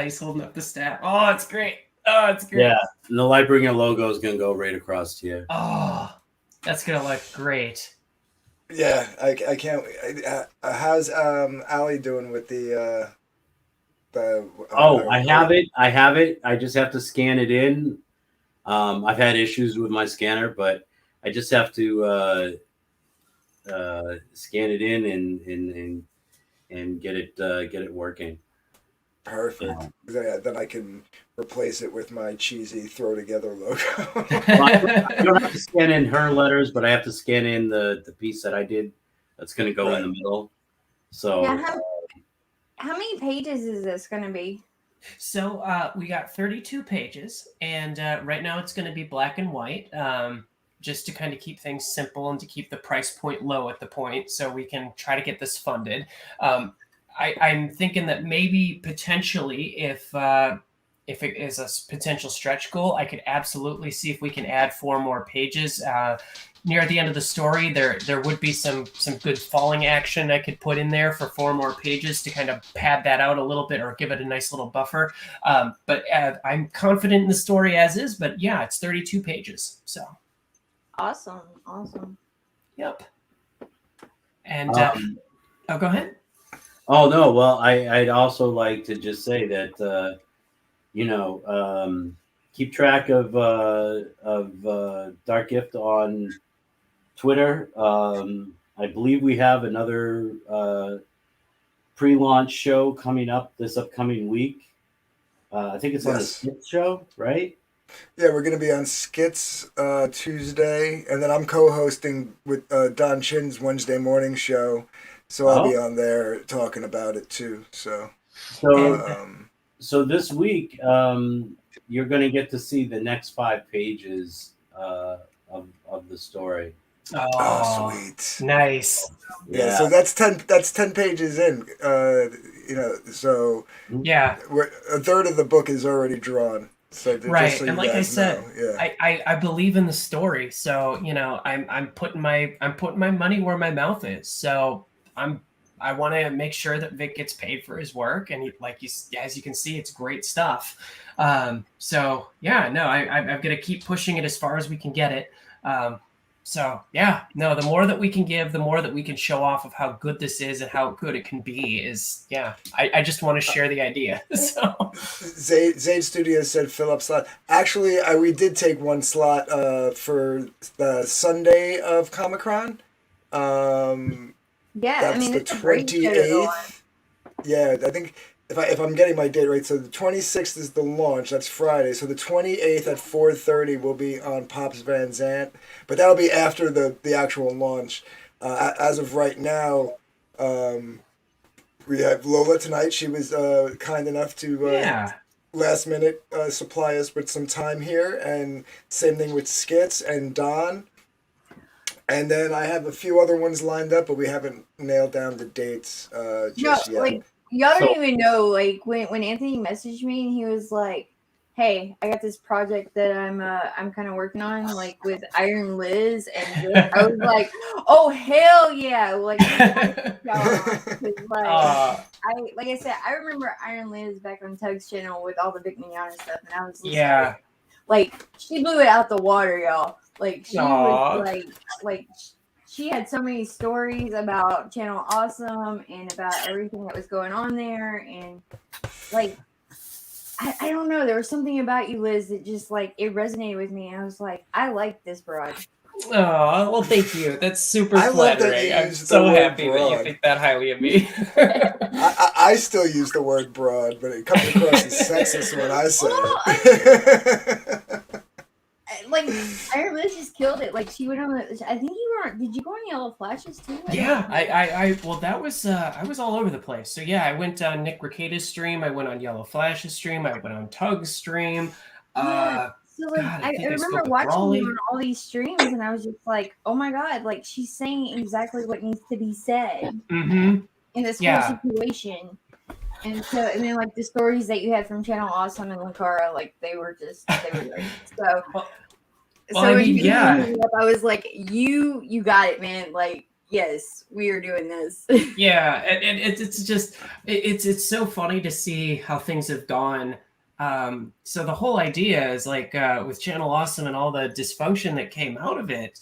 he's holding up the staff. Oh, it's great. Oh, it's great. Yeah, and the Lightbringer logo is gonna go right across here. Oh, that's gonna look great. Yeah, I can't. How's Ali doing with the Oh, I have it. I have it. I just have to scan it in. I've had issues with my scanner, but I just have to scan it in and get it working. Perfect. Then I can replace it with my cheesy throw together logo. I don't have to scan in her letters, but I have to scan in the piece that I did. That's going to go in the middle. So Yeah, how many pages is this going to be? So we got 32 pages, and right now it's going to be black and white, just to kind of keep things simple and to keep the price point low at the point, so we can try to get this funded. I'm thinking that maybe potentially, if it is a potential stretch goal, I could absolutely see if we can add 4 more pages. Near the end of the story, there would be some good falling action I could put in there for 4 more pages to kind of pad that out a little bit or give it a nice little buffer. But I'm confident in the story as is. But yeah, it's 32 pages. So Awesome. yep. And Um, go ahead. oh no, well, I'd also like to just say that keep track of DarkGift on Twitter. I believe we have another pre-launch show coming up this upcoming week. I think it's on the Yes. Skits show, right? Yeah, we're going to be on Skits Tuesday, and then I'm co-hosting with Don Chin's Wednesday morning show, so I'll be on there talking about it too. So, So this week, you're going to get to see the next 5 pages of the story. Oh, sweet. Nice. Yeah, so that's 10 pages in. So Yeah. a third of the book is already drawn. So Right, so and like I said, yeah. I believe in the story, so I'm putting my money where my mouth is. So I want to make sure that Vic gets paid for his work, and as you can see, it's great stuff. So yeah, no, I'm gonna keep pushing it as far as we can get it. So yeah, no, the more that we can give, the more that we can show off of how good this is and how good it can be is, yeah, I just want to share the idea. So Zaid Studios said fill up slot. Actually, we did take one slot for the Sunday of Comic-Con. Yeah, that's the 28th. Yeah, I think if I'm getting my date right, so the 26th is the launch. That's Friday. So the 28th at 4:30 will be on Pops Van Zant, but that'll be after the actual launch. As of right now, we have Lola tonight. She was kind enough to last minute supply us with some time here, and same thing with Skits and Don. And then I have a few other ones lined up, but we haven't nailed down the dates just yet. Like, y'all don't even know, like, when Anthony messaged me and he was like, hey, I got this project that I'm kind of working on, like, with Iron Liz, and I was like, oh, hell yeah. Like, like I said, I remember Iron Liz back on Tug's channel with all the Big Mignana stuff, and I was just like, she blew it out the water, y'all. Like, she was like she had so many stories about Channel Awesome and about everything that was going on there, and like I don't know, there was something about you, Liz, that just like it resonated with me. I was like, I like this broad. Oh, well, thank you. That's super flattering. I'm so happy that you think that highly of me. I still use the word broad, but it comes across as sexist when I say it. Like, Iron Liz just killed it. Like, she went on I think you were. Did you go on Yellow Flashes too? Yeah, well, that was I was all over the place. So yeah, I went on Nick Ricada's stream. I went on Yellow Flash's stream. I went on Tug's stream. Yeah. So like, I remember watching you on all these streams, and I was just like, oh my god, like she's saying exactly what needs to be said in this whole situation. And then like the stories that you had from Channel Awesome and Lucara, like they were great. So, I was like, you got it, man. Like, yes, we are doing this. Yeah, and it's just it's so funny to see how things have gone. So the whole idea is like with Channel Awesome and all the dysfunction that came out of it.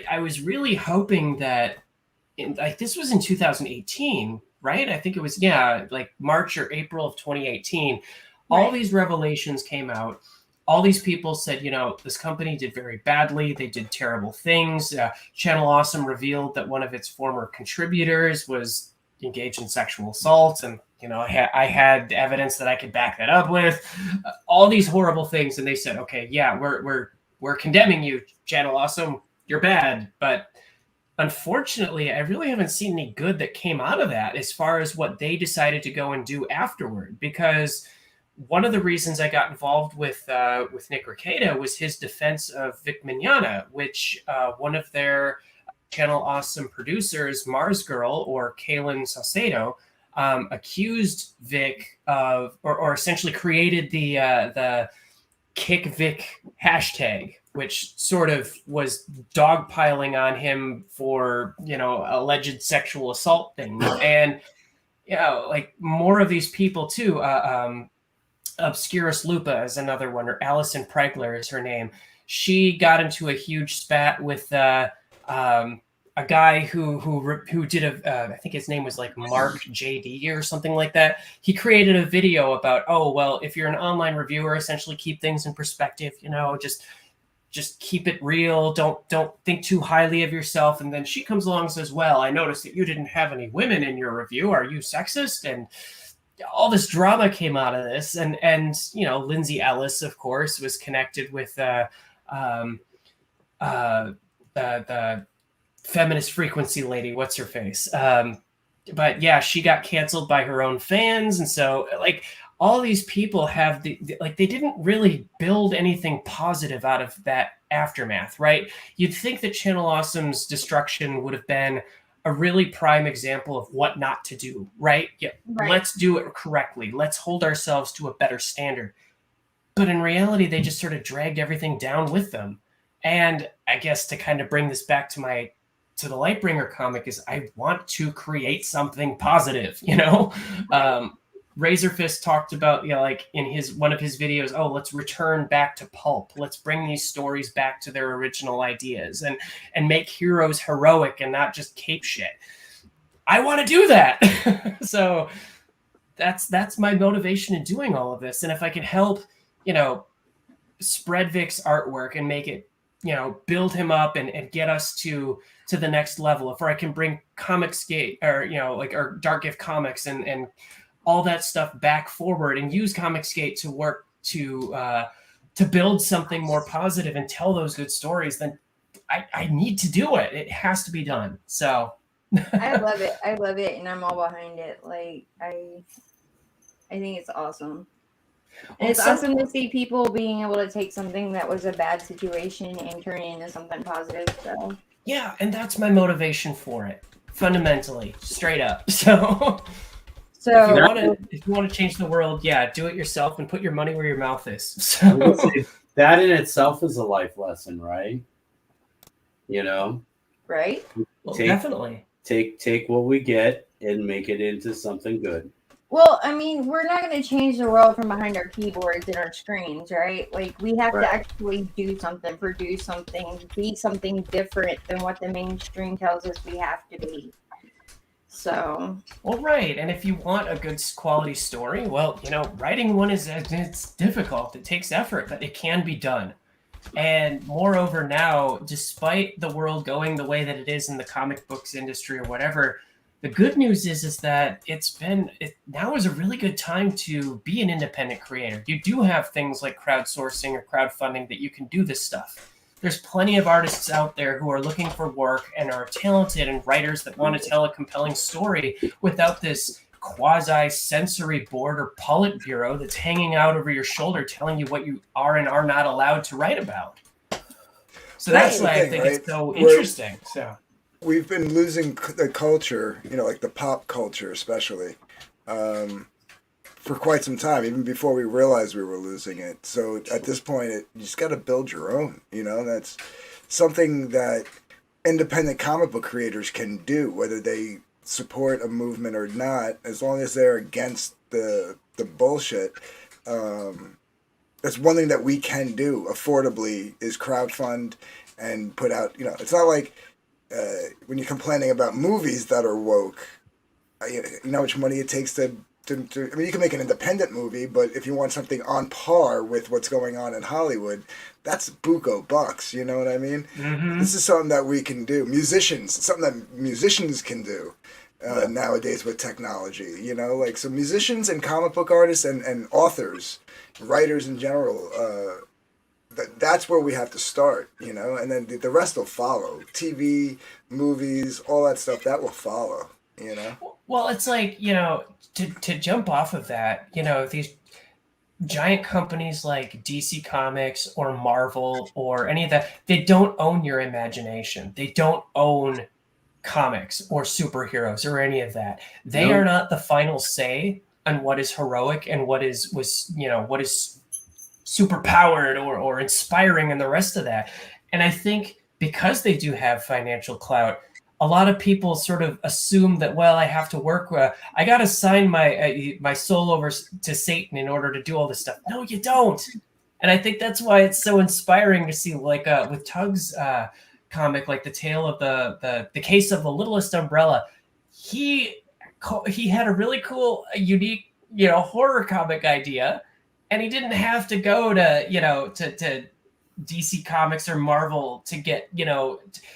I was really hoping that, like, this was in 2018, right? I think it was, yeah, like March or April of 2018. All Right. these revelations came out. All these people said, this company did very badly. They did terrible things. Channel Awesome revealed that one of its former contributors was engaged in sexual assault, and I had evidence that I could back that up with. All these horrible things, and they said, okay, yeah, we're condemning you, Channel Awesome. You're bad, but unfortunately, I really haven't seen any good that came out of that as far as what they decided to go and do afterward. Because one of the reasons I got involved with Nick Rekieta was his defense of Vic Mignogna, which one of their Channel Awesome producers, Mars Girl or Kaylin Saucedo, accused Vic of, or essentially created the Kick Vic hashtag, which sort of was dogpiling on him for alleged sexual assault things. And like more of these people too. Obscurus Lupa is another one, or Alison Pregler is her name. She got into a huge spat with a guy who did I think his name was like Mark JD or something like that. He created a video about, oh well, if you're an online reviewer, essentially keep things in perspective. Just keep it real. Don't think too highly of yourself. And then she comes along and says, well, I noticed that you didn't have any women in your review. Are you sexist? And all this drama came out of this, and Lindsay Ellis, of course, was connected with the feminist frequency lady. What's her face? But yeah, she got canceled by her own fans, and so like all these people have they didn't really build anything positive out of that aftermath, right? You'd think that Channel Awesome's destruction would have been a really prime example of what not to do, right? Yeah, Right. Let's do it correctly. Let's hold ourselves to a better standard. But in reality, they just sort of dragged everything down with them. And I guess to kind of bring this back to the Lightbringer comic is I want to create something positive, Razorfist talked about, like in one of his videos, oh, let's return back to pulp. Let's bring these stories back to their original ideas and make heroes heroic and not just cape shit. I want to do that. So that's my motivation in doing all of this. And if I can help, spread Vic's artwork and make it, build him up and get us to the next level. If I can bring Comicsgate or, or DarkGift Comics and all that stuff back forward and use Comicsgate to work to build something more positive and tell those good stories, then I need to do it. It has to be done. So I love it. I love it, and I'm all behind it. Like I think it's awesome. And it's awesome to see people being able to take something that was a bad situation and turn it into something positive. So yeah, and that's my motivation for it, fundamentally, straight up. So if you want to change the world, yeah, do it yourself and put your money where your mouth is. So that in itself is a life lesson, right? Right? Well, definitely. Take what we get and make it into something good. Well, I mean, we're not going to change the world from behind our keyboards and our screens, right? Like, we have to actually do something, produce something, be something different than what the mainstream tells us we have to be. So, well, right. And if you want a good quality story, well, writing one it's difficult. It takes effort, but it can be done. And moreover, now, despite the world going the way that it is in the comic books industry or whatever, the good news is that now is a really good time to be an independent creator. You do have things like crowdsourcing or crowdfunding that you can do this stuff. There's plenty of artists out there who are looking for work and are talented, and writers that want to tell a compelling story without this quasi-sensory board or Politburo that's hanging out over your shoulder telling you what you are and are not allowed to write about. So that's why I think it's so interesting. So we've been losing the culture, like the pop culture especially, for quite some time, even before we realized we were losing it. So at this point, you just got to build your own, that's something that independent comic book creators can do, whether they support a movement or not, as long as they're against the bullshit. That's one thing that we can do affordably is crowdfund and put out, it's not like when you're complaining about movies that are woke, you know how much money it takes to I mean, you can make an independent movie, but if you want something on par with what's going on in Hollywood, that's buco bucks. You know what I mean? Mm-hmm. This is something that we can do. Musicians, it's something that musicians can do nowadays with technology. Like so musicians and comic book artists and authors, writers in general. That's where we have to start, and then the rest will follow. TV, movies, all that stuff that will follow. Well, it's like, to jump off of that, these giant companies like DC Comics or Marvel or any of that, they don't own your imagination. They don't own comics or superheroes or any of that. They are not the final say on what is heroic and what is super powered or inspiring and the rest of that. And I think because they do have financial clout, a lot of people sort of assume that, well, I have to work. I got to sign my soul over to Satan in order to do all this stuff. No, you don't. And I think that's why it's so inspiring to see, like with Tug's comic, like the tale of the case of the littlest umbrella. He had a really cool, unique, horror comic idea, and he didn't have to go to DC Comics or Marvel to get,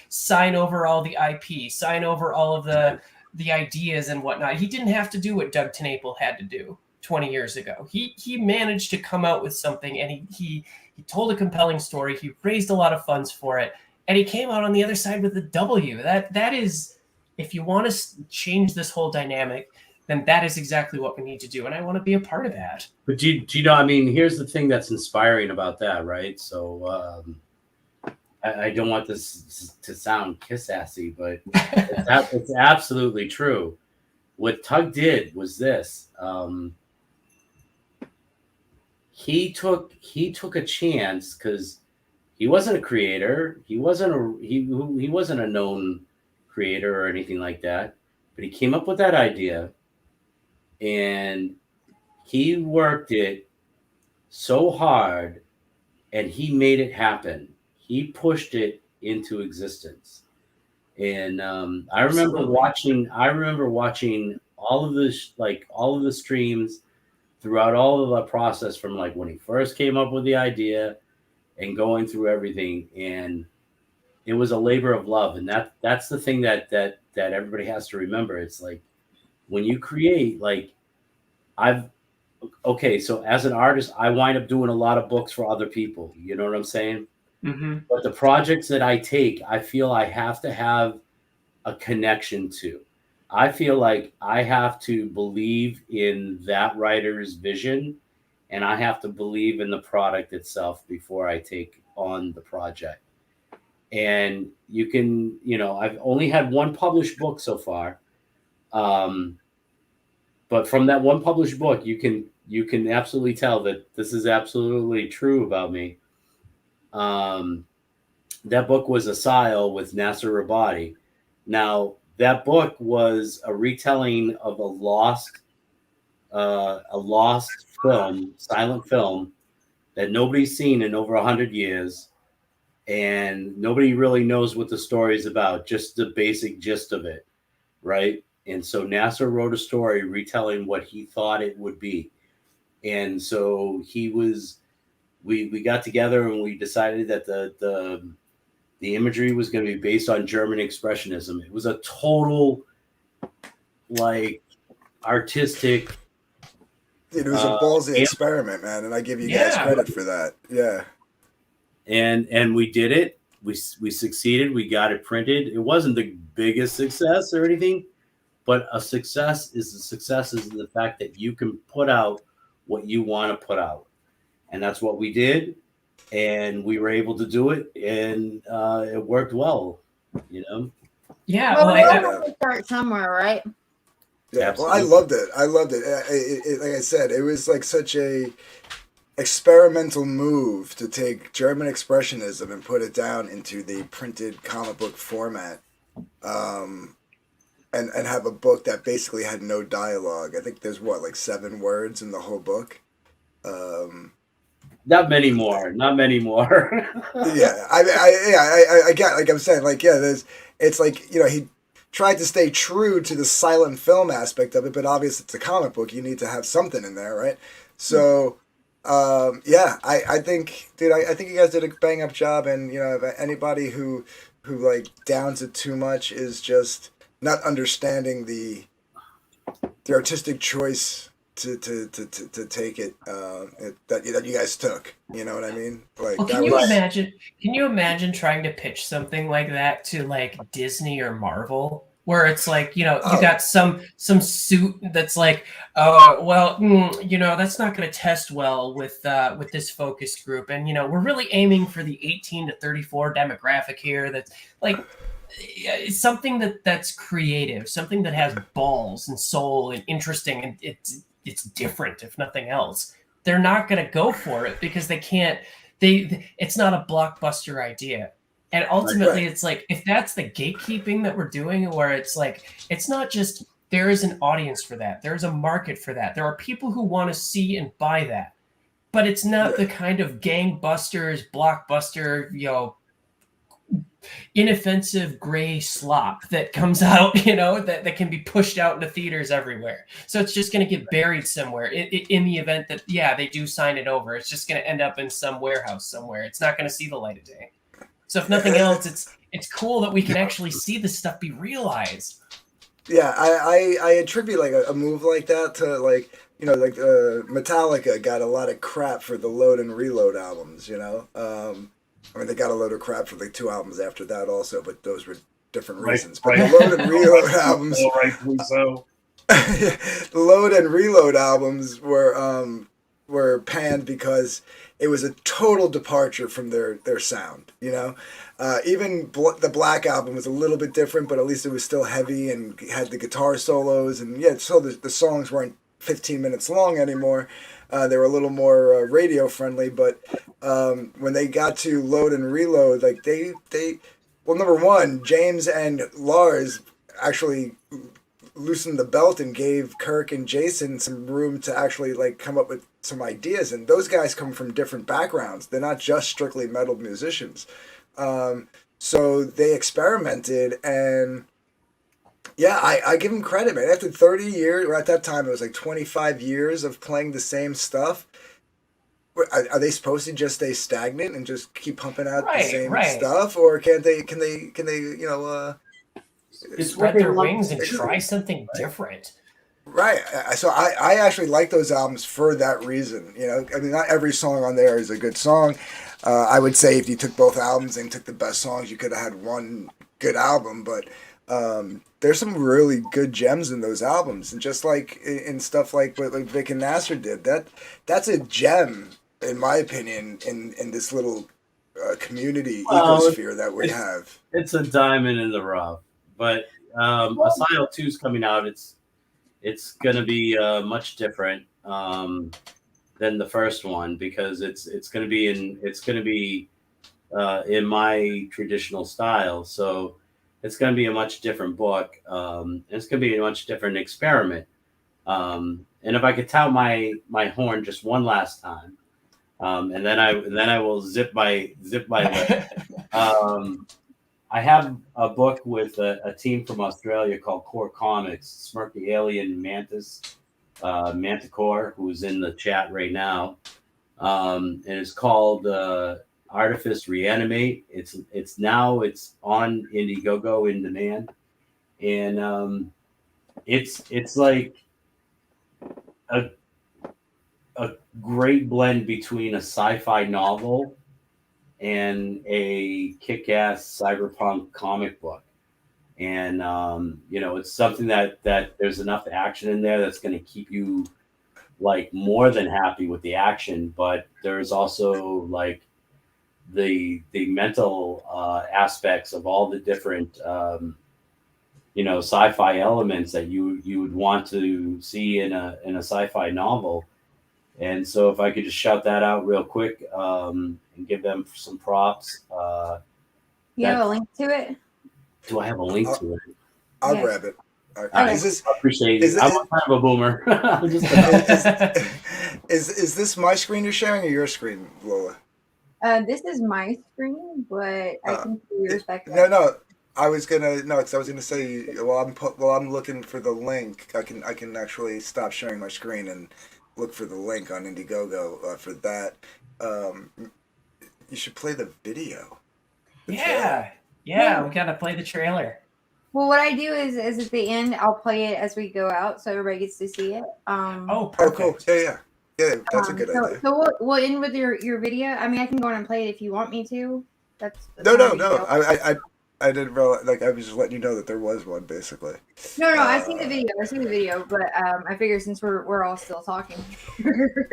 sign over all the IP, sign over all of the ideas and whatnot. He didn't have to do what Doug TenNapel had to do 20 years ago. He managed to come out with something, and he told a compelling story. He raised a lot of funds for it, and he came out on the other side with a W. That is, if you want to change this whole dynamic, then that is exactly what we need to do. And I want to be a part of that. But do you know, I mean, here's the thing that's inspiring about that, right? So I don't want this to sound kiss-assy, but it's absolutely true. What Tug did was this. He took a chance because he wasn't a creator. He wasn't a known creator or anything like that. But he came up with that idea, and he worked it so hard, and he made it happen. He pushed it into existence. And I remember watching all of the streams throughout all of the process, from like when he first came up with the idea and going through everything. And it was a labor of love. And that's the thing that everybody has to remember. It's like, when you create, like, so as an artist, I wind up doing a lot of books for other people. You know what I'm saying? Mm-hmm. But the projects that I take, I feel I have to have a connection to. I feel like I have to believe in that writer's vision, and I have to believe in the product itself before I take on the project. And you can, I've only had one published book so far. But from that one published book, you can absolutely tell that this is absolutely true about me. That book was Asile with Nasser Rabadi. Now, that book was a retelling of a lost film, silent film, that nobody's seen in over 100 years. And nobody really knows what the story is about, just the basic gist of it, right? And so Nasser wrote a story retelling what he thought it would be. And so we got together and we decided that the imagery was going to be based on German expressionism. It was a total, like, artistic. It was a ballsy experiment, man, and I give you guys credit for that. Yeah. And we did it. We succeeded. We got it printed. It wasn't the biggest success or anything, but a success is the fact that you can put out what you want to put out. And that's what we did. And we were able to do it, and it worked well, Yeah. Well, we have to start somewhere, right? Yeah. Absolutely. Well, I loved it. Like I said, it was like such a experimental move to take German expressionism and put it down into the printed comic book format, and have a book that basically had no dialogue. I think there's like 7 words in the whole book. Not many more. Not many more. Yeah, I get, like I'm saying, like, yeah, it's like, he tried to stay true to the silent film aspect of it, but obviously it's a comic book. You need to have something in there, right? So, yeah, I think, dude, I think you guys did a bang up job, and if anybody who like downs it too much is just not understanding the artistic choice to take it, that you guys took. You know what I mean? Like, Well, that can you was. imagine? Can you imagine trying to pitch something like that to like Disney or Marvel, where it's like, you Oh, got some suit that's like, well, that's not going to test well with this focus group, and we're really aiming for the 18 to 34 demographic here. That's like, it's something that's creative, something that has balls and soul and interesting, and it's different if nothing else. They're not going to go for it because they can't. It's not a blockbuster idea, and ultimately right. it's like, if that's the gatekeeping that we're doing, where it's like, it's not just there is an audience for that, there's a market for that, there are people who want to see and buy that, but it's not the kind of gangbusters blockbuster, inoffensive gray slop that comes out, that can be pushed out into theaters everywhere. So it's just going to get buried somewhere in the event that, yeah, they do sign it over. It's just going to end up in some warehouse somewhere. It's not going to see the light of day. So if nothing else, it's cool that we can actually see this stuff be realized. Yeah, I attribute like a move like that to, like, like Metallica got a lot of crap for the Load and Reload albums. I mean, they got a load of crap for the 2 albums after that also, but those were different reasons. But the Load and Reload albums, Rightfully so. the Load and Reload albums were panned because it was a total departure from their sound. Even the Black Album was a little bit different, but at least it was still heavy and had the guitar solos, and yeah, so the songs weren't 15 minutes long anymore. They were a little more radio friendly, but when they got to Load and Reload, like well, number one, James and Lars actually loosened the belt and gave Kirk and Jason some room to actually like come up with some ideas. And those guys come from different backgrounds. They're not just strictly metal musicians. So they experimented, and yeah, I give them credit, man. After 30 years, or at that time it was like 25 years of playing the same stuff. Are they supposed to just stay stagnant and just keep pumping out the same stuff, or can they spread their wings and try something different? Right. So I actually like those albums for that reason. I mean, not every song on there is a good song. I would say if you took both albums and took the best songs, you could have had one good album. But there's some really good gems in those albums, and just like in stuff like what Vic and Nasser did, that's a gem in my opinion in this little community ecosphere that we have. It's a diamond in the rough, but Asylum 2 is coming out. It's going to be much different than the first one, because it's going to be in my traditional style. So it's going to be a much different book. It's going to be a much different experiment. And if I could tout my horn just one last time, and then I will zip my lip. I have a book with a team from Australia called Core Comics, Smirk the Alien Mantis, Manticore, who's in the chat right now. And it's called Artifice Reanimate. It's on Indiegogo in demand. And it's like a great blend between a sci-fi novel and a kick-ass cyberpunk comic book. And it's something that there's enough action in there that's going to keep you like more than happy with the action, but there's also like the mental aspects of all the different sci-fi elements that you would want to see in a sci-fi novel. And so if I could just shout that out real quick and give them some props. You have a link to it? Do I have a link to it? I'll grab it. Is this I appreciate is it. I'm it- kind of a boomer. I'm just is this my screen you're sharing or your screen, Lola? This is my screen, but I can see yours back there. No. I was gonna because I was gonna say while I'm looking for the link, I can actually stop sharing my screen and look for the link on Indiegogo for that. You should play the video. Yeah, we gotta play the trailer. Well, what I do is at the end, I'll play it as we go out, so everybody gets to see it. Oh, Oh, perfect. cool. Yeah. That's a good idea. So we'll end with your video. I mean, I can go on and play it if you want me to. That's No. not a big deal. I didn't realize. Like I was just letting you know that there was one, basically. No, I see the video. But I figure since we're all still talking.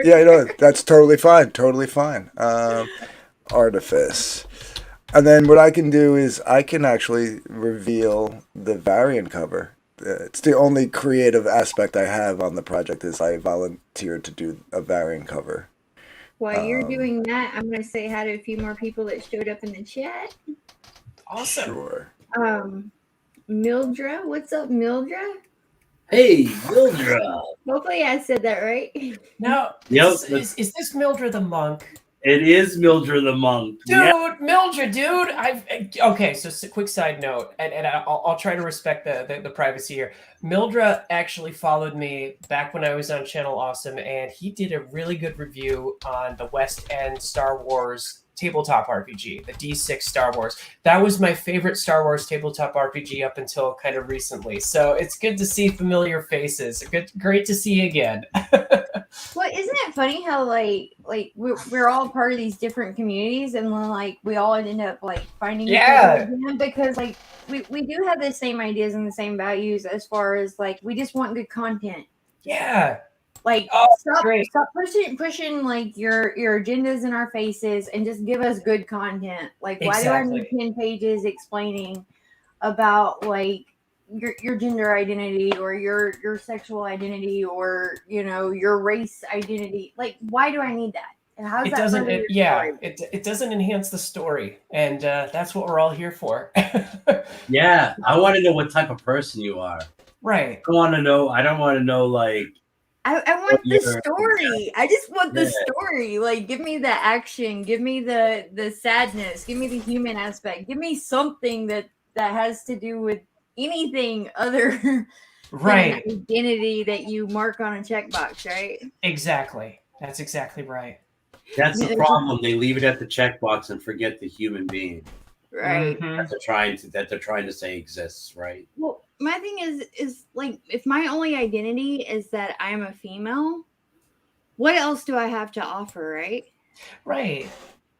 Yeah, that's totally fine. Totally fine. Artifice. And then what I can do is I can actually reveal the variant cover. It's the only creative aspect I have on the project is I volunteered to do a variant cover. While you're doing that, I'm going to say hi to a few more people that showed up in the chat. Awesome. Sure. Mildred, what's up, Mildred? Hey, Mildred. Hopefully I said that right. Now, Yep. is this Mildred the monk? It is Mildred the monk. Dude, Yeah. Mildred, dude. Okay. So, quick side note, and I'll try to respect the privacy here. Mildred actually followed me back when I was on Channel Awesome, and he did a really good review on the West End Star Wars tabletop RPG, the D6 Star Wars. That was my favorite Star Wars tabletop RPG up until kind of recently. So it's good to see familiar faces. Great to see you again. Well, isn't it funny how like we're all part of these different communities, and then like we all end up like finding each other again because like we do have the same ideas and the same values as far as like we just want good content. Yeah. Like stop pushing like your agendas in our faces and just give us good content. Like why do I need 10 pages explaining about like your gender identity or your sexual identity or your race identity? Like why do I need that? And how does that further your story? It doesn't enhance the story, and that's what we're all here for. Yeah, I want to know what type of person you are. Right. I don't want to know like. I want the story. I just want the story. Like, give me the action. Give me the sadness. Give me the human aspect. Give me something that has to do with anything other than an identity that you mark on a checkbox, right? Exactly. That's exactly right. That's the problem. They leave it at the checkbox and forget the human being. Right. Mm-hmm. That they're trying to say exists, right? Well, my thing is like if my only identity is that I'm a female, what else do I have to offer, right? Right.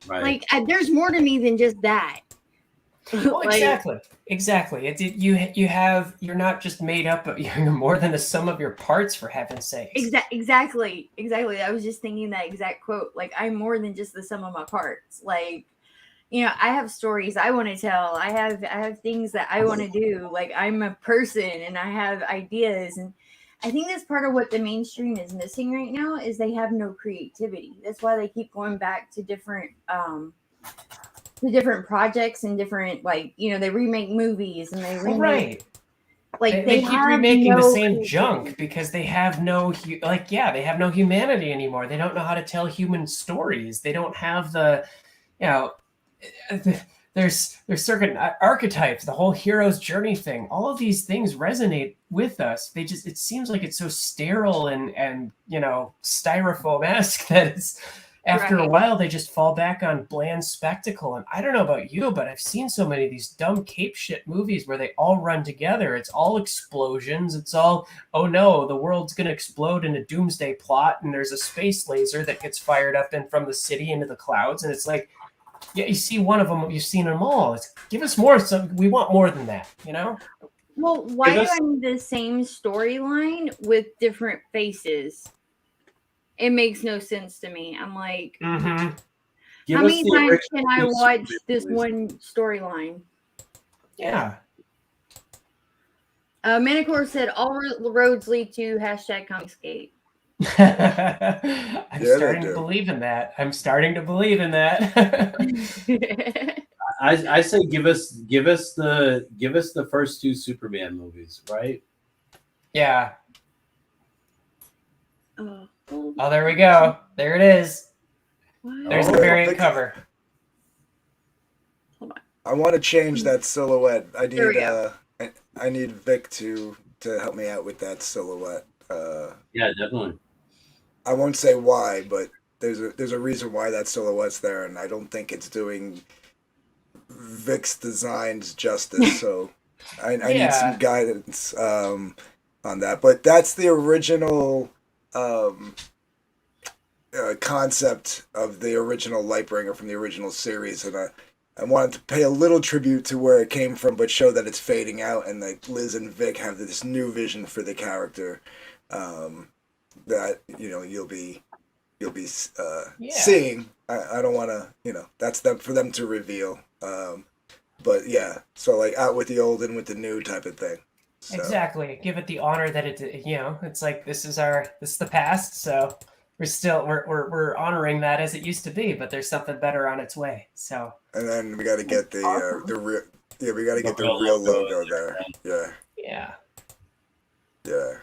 Like there's more to me than just that. Well, exactly. You're not just made up of, you're more than the sum of your parts, for heaven's sake. Exactly. I was just thinking that exact quote. Like I'm more than just the sum of my parts. Like, I have stories I want to tell. I have things that I want to do. Like I'm a person and I have ideas. And I think that's part of what the mainstream is missing right now is they have no creativity. That's why they keep going back to different projects and different, like, they remake movies and they remake. Like they keep remaking the same junk because they have no they have no humanity anymore. They don't know how to tell human stories. They don't have the there's certain archetypes, the whole hero's journey thing. All of these things resonate with us. It seems like it's so sterile and styrofoam-esque that it's after a while they just fall back on bland spectacle. And I don't know about you, but I've seen so many of these dumb cape shit movies where they all run together. It's all explosions. It's all, oh no, the world's going to explode in a doomsday plot. And there's a space laser that gets fired up from the city into the clouds. And it's like, yeah, you see one of them, you've seen them all. Give us more. We want more than that, Well, why do I need the same storyline with different faces? It makes no sense to me. I'm like, how many times can I watch this one storyline? Yeah. Manicor said all roads lead to #Comicsgate. I'm starting to believe in that. I say give us the first two Superman movies, right? Yeah. Oh, Oh, there we go. There it is. There's Oh, the variant Vic- cover. I want to change that silhouette. There we go. I need Vic to help me out with that silhouette. Yeah, definitely. I won't say why, but there's a reason why that silhouette's there, and I don't think it's doing Vic's designs justice. So I need some Yeah. guidance on that. But that's the original concept of the original Lightbringer from the original series, and I wanted to pay a little tribute to where it came from, but show that it's fading out, and that Liz and Vic have this new vision for the character that you'll be Yeah. seeing. I don't want to, that's them for them to reveal. But yeah, so like out with the old and with the new type of thing. So. Exactly. Give it the honor that it's like this is the past, so we're honoring that as it used to be, but there's something better on its way. So. And then we got to get the real, we got to get the real real logo logo there. Yeah. Yeah. Yeah.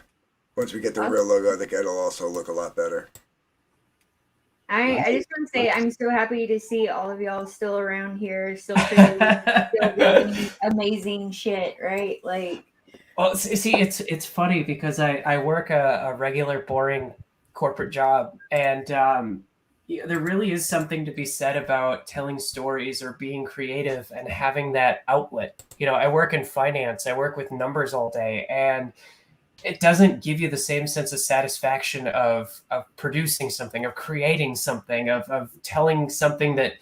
Once we get the real logo, I think it'll also look a lot better. I just want to say I'm so happy to see all of y'all still around here, still doing amazing shit, right? Like, well, see, it's funny because I work a regular boring corporate job, and there really is something to be said about telling stories or being creative and having that outlet. I work in finance, I work with numbers all day, and it doesn't give you the same sense of satisfaction of producing something, of creating something, of telling something that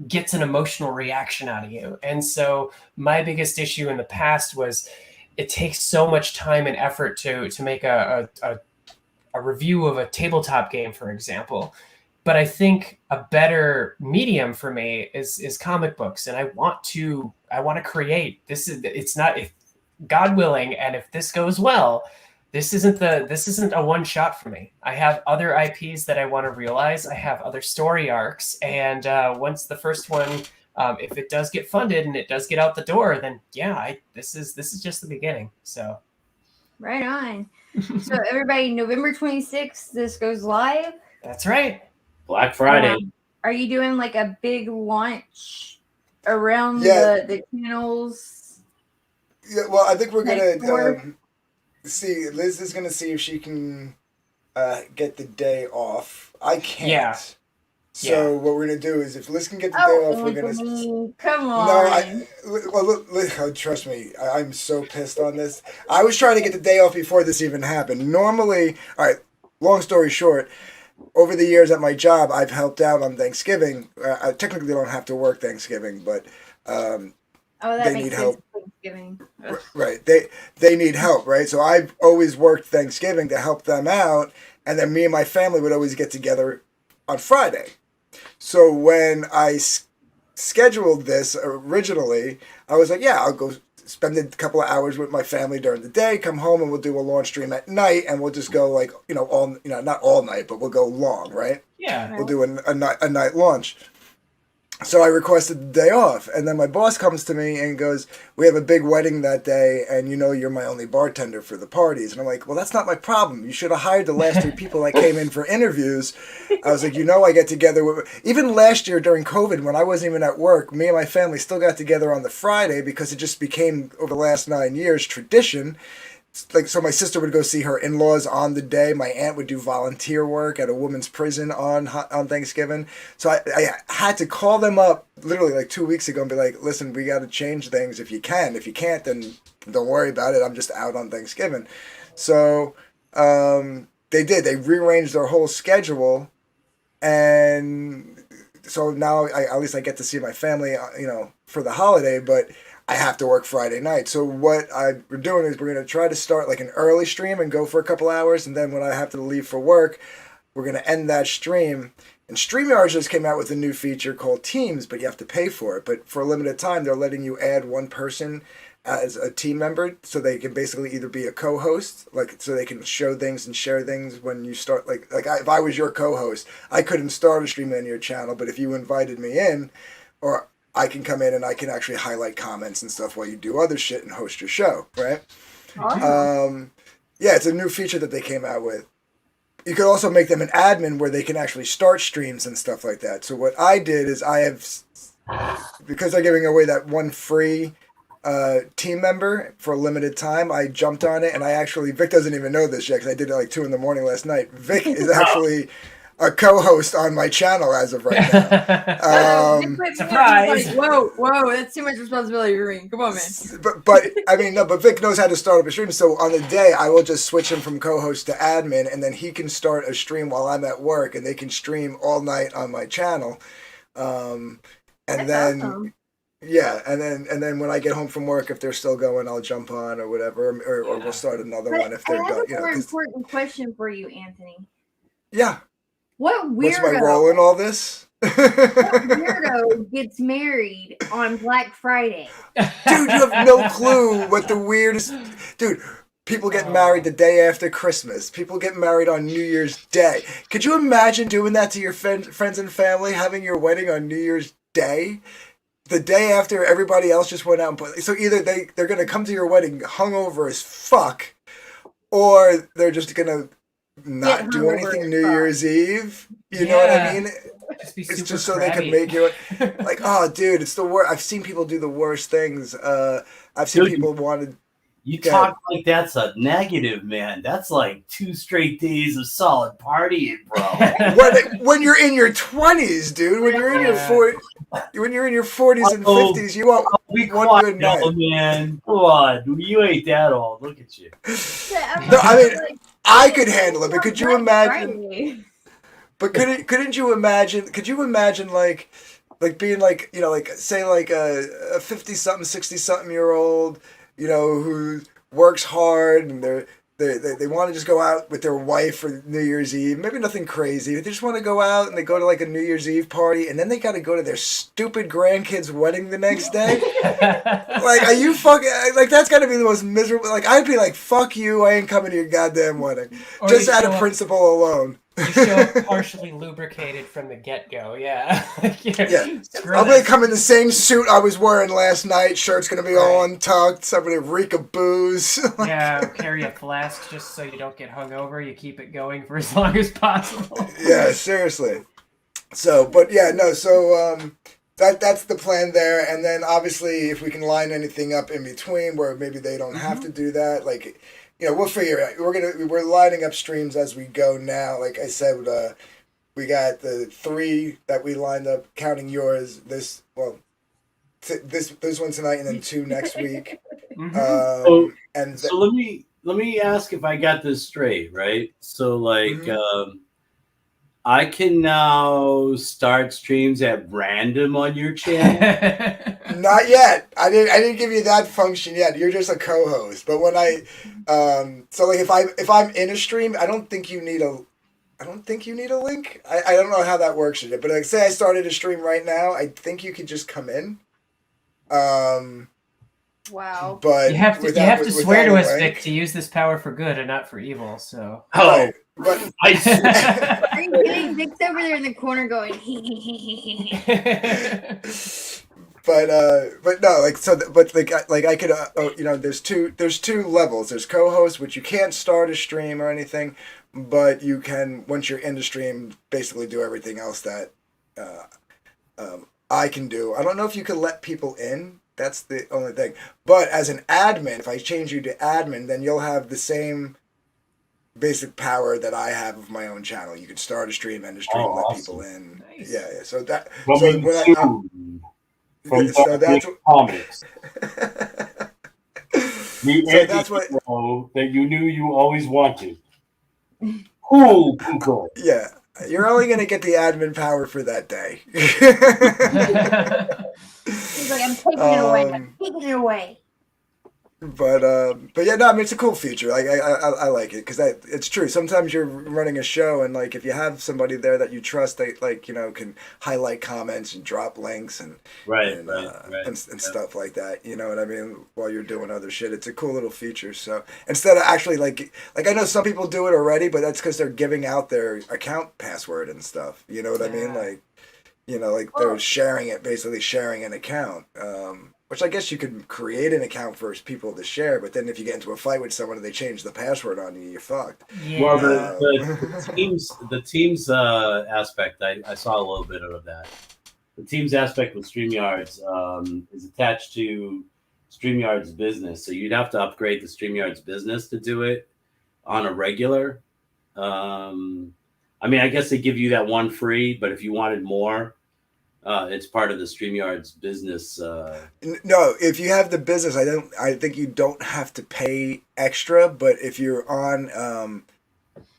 gets an emotional reaction out of you. And so my biggest issue in the past was it takes so much time and effort to make a review of a tabletop game, for example. But I think a better medium for me is comic books, and I want to create. It's not, if God willing, and if this goes well, this isn't a one shot for me. I have other IPs that I want to realize. I have other story arcs, and once the first one, if it does get funded and it does get out the door, then yeah, this is just the beginning. So right on. So everybody, November 26th, this goes live. That's right. Black Friday. Are you doing like a big launch around the channels? Yeah, well, I think we're gonna see. Liz is gonna see if she can get the day off. I can't. Yeah. So what we're gonna do is, if Liz can get the day off, we're gonna. Come on. No, look, trust me. I'm so pissed on this. I was trying to get the day off before this even happened. Normally, all right. Long story short, over the years at my job, I've helped out on Thanksgiving. I technically don't have to work Thanksgiving, but they need help. Thanksgiving. Right. They need help, right? So I've always worked Thanksgiving to help them out, and then me and my family would always get together on Friday. So when I scheduled this originally, I was like, yeah, I'll go spend a couple of hours with my family during the day, come home, and we'll do a launch stream at night, and we'll just go like, all, not all night, but we'll go long, right? Yeah. We'll do a night launch. So I requested the day off, and then my boss comes to me and goes, we have a big wedding that day, and you're my only bartender for the parties. And I'm like, well, that's not my problem. You should have hired the last 3 people that came in for interviews. I was like, I get together with, even last year during COVID, when I wasn't even at work, me and my family still got together on the Friday because it just became, over the last 9 years, tradition. Like, so my sister would go see her in-laws on the day. My aunt would do volunteer work at a women's prison on Thanksgiving. So I had to call them up literally like 2 weeks ago and be like, listen, we got to change things if you can. If you can't, then don't worry about it. I'm just out on Thanksgiving. So they did. They rearranged their whole schedule. And so now at least I get to see my family, for the holiday, but I have to work Friday night. So what we're doing is we're going to try to start like an early stream and go for a couple hours. And then when I have to leave for work, we're going to end that stream. And StreamYard just came out with a new feature called Teams, but you have to pay for it. But for a limited time, they're letting you add one person as a team member, so they can basically either be a co-host, like so they can show things and share things when you start. If I was your co-host, I couldn't start a stream on your channel, but if you invited me in, or I can come in and I can actually highlight comments and stuff while you do other shit and host your show, right? Awesome. Yeah, it's a new feature that they came out with. You could also make them an admin where they can actually start streams and stuff like that. So what I did is because they're giving away that one free team member for a limited time, I jumped on it, and Vic doesn't even know this yet because I did it like 2 a.m. last night. Vic is actually a co-host on my channel as of right now. Surprise! Whoa, that's too much responsibility for me. Come on, man. But Vic knows how to start up a stream, so on the day I will just switch him from co-host to admin, and then he can start a stream while I'm at work, and they can stream all night on my channel. And then when I get home from work, if they're still going, I'll jump on or whatever, or we'll start another one if they're done. I have a more important question for you, Anthony. Yeah. What weirdo? What's my role in all this? What weirdo gets married on Black Friday? Dude, you have no clue what the weirdest... Dude, people get married the day after Christmas. People get married on New Year's Day. Could you imagine doing that to your friends and family, having your wedding on New Year's Day? The day after everybody else just went out and put... So either they're going to come to your wedding hungover as fuck, or they're just going to not do anything New Year's Eve. You know what I mean? It's just so crabby. they can make you like, oh, dude, it's the worst. I've seen people do the worst things. I've seen people wanted. You talk like that's a negative, man. That's like 2 straight days of solid partying, bro. when you're in your 20s, dude. When you're in your 40s and 50s, you want one good night. Man, come on, you ain't that old. Look at you. No, I mean, I could handle it, but could you imagine? But couldn't you imagine? Could you imagine like being like, you know, like say like a 50-something, 60-something-year-old, you know, who works hard and they want to just go out with their wife for New Year's Eve. Maybe nothing crazy. They just want to go out and they go to like a New Year's Eve party, and then they got to go to their stupid grandkid's wedding the next day. Like, are you fucking... Like, that's got to be the most miserable... Like, I'd be like, fuck you, I ain't coming to your goddamn wedding. Or just out of principle alone. You show up partially lubricated from the get-go, yeah. Yeah. I'm going to come in the same suit I was wearing last night. Shirt's going to be all untucked. So I'm going to reek of booze. Yeah, carry a flask just so you don't get hungover. You keep it going for as long as possible. Yeah, seriously. So, but yeah, no, so that's the plan there. And then obviously if we can line anything up in between where maybe they don't have to do that, like... You know, we'll figure it out. We're lining up streams as we go now. Like I said, we got the 3 that we lined up, counting yours. This one tonight, and then 2 next week. So let me ask if I got this straight, right? So like, I can now start streams at random on your channel. Not yet. I didn't give you that function yet. You're just a co-host. But when I, so like if I'm in a stream, I don't think you need a link. I don't know how that works yet. But like, say I started a stream right now, I think you could just come in. Wow. But you have to swear to us, Vic, to use this power for good and not for evil. So. Oh. But are you kidding? Vic's over there in the corner going but no, like so. But like I could, you know, there's two levels. There's co-host, which you can't start a stream or anything, but you can, once you're in the stream, basically do everything else that I can do. I don't know if you could let people in. That's the only thing. But as an admin, if I change you to admin, then you'll have the same basic power that I have of my own channel. You can start a stream, end a stream, let awesome. people in. Nice. Yeah. So that. From DarkGift Comics. So that's what that you knew you always wanted. Cool, people. Yeah, you're only gonna get the admin power for that day. He's like, I'm taking it away. I'm taking it away. But yeah, no, I mean, it's a cool feature. Like I like it because it's true. Sometimes you're running a show, and like if you have somebody there that you trust, they like, you know, can highlight comments and drop links and stuff like that. You know what I mean? While you're doing other shit, it's a cool little feature. So instead of actually like I know some people do it already, but that's because they're giving out their account password and stuff. You know what I mean? Like, you know, like they're sharing it, basically sharing an account. Which I guess you could create an account for people to share, but then if you get into a fight with someone and they change the password on you, you're fucked. Well, Yeah. the teams aspect, I saw a little bit of that. The teams aspect with StreamYards is attached to StreamYard's business, so you'd have to upgrade the StreamYard's business to do it on a regular. I mean, I guess they give you that one free, but if you wanted more, it's part of the StreamYard's business. No, if you have the business, I think you don't have to pay extra. But if you're on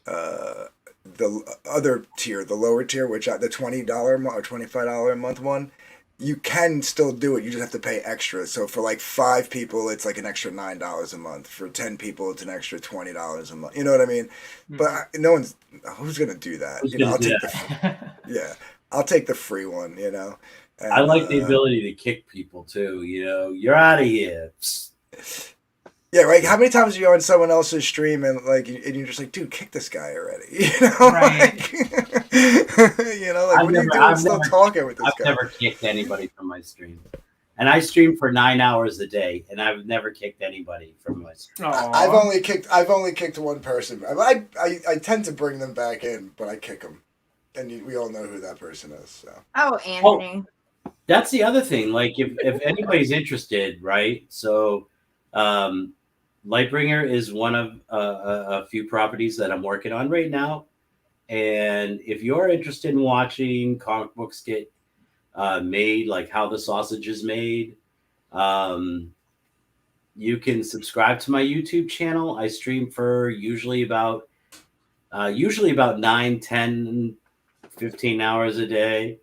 the other tier, the lower tier, which the $20 or $25 a month one, you can still do it. You just have to pay extra. So for like 5 people, it's like an extra $9 a month. For 10 people, it's an extra $20 a month. You know what I mean? Mm-hmm. But no one's who's gonna do that. Who's You know, gonna I'll do take I'll take the free one. You know. And, I like the ability to kick people too. You know, you're out of here. Yeah, right. How many times are you on someone else's stream and you're just like, dude, kick this guy already? You know, Right. What are you doing still talking with this guy? I've never kicked anybody from my stream, and I stream for 9 hours a day, and I've never kicked anybody from my stream. I've only kicked one person. I tend to bring them back in, but I kick them, and we all know who that person is. So. Oh, Anthony. That's the other thing. Like, if anybody's interested, right? So, Lightbringer is one of a few properties that I'm working on right now. And if you're interested in watching comic books get made, like how the sausage is made, you can subscribe to my YouTube channel. I stream for usually about 9, 10, 15 hours a day.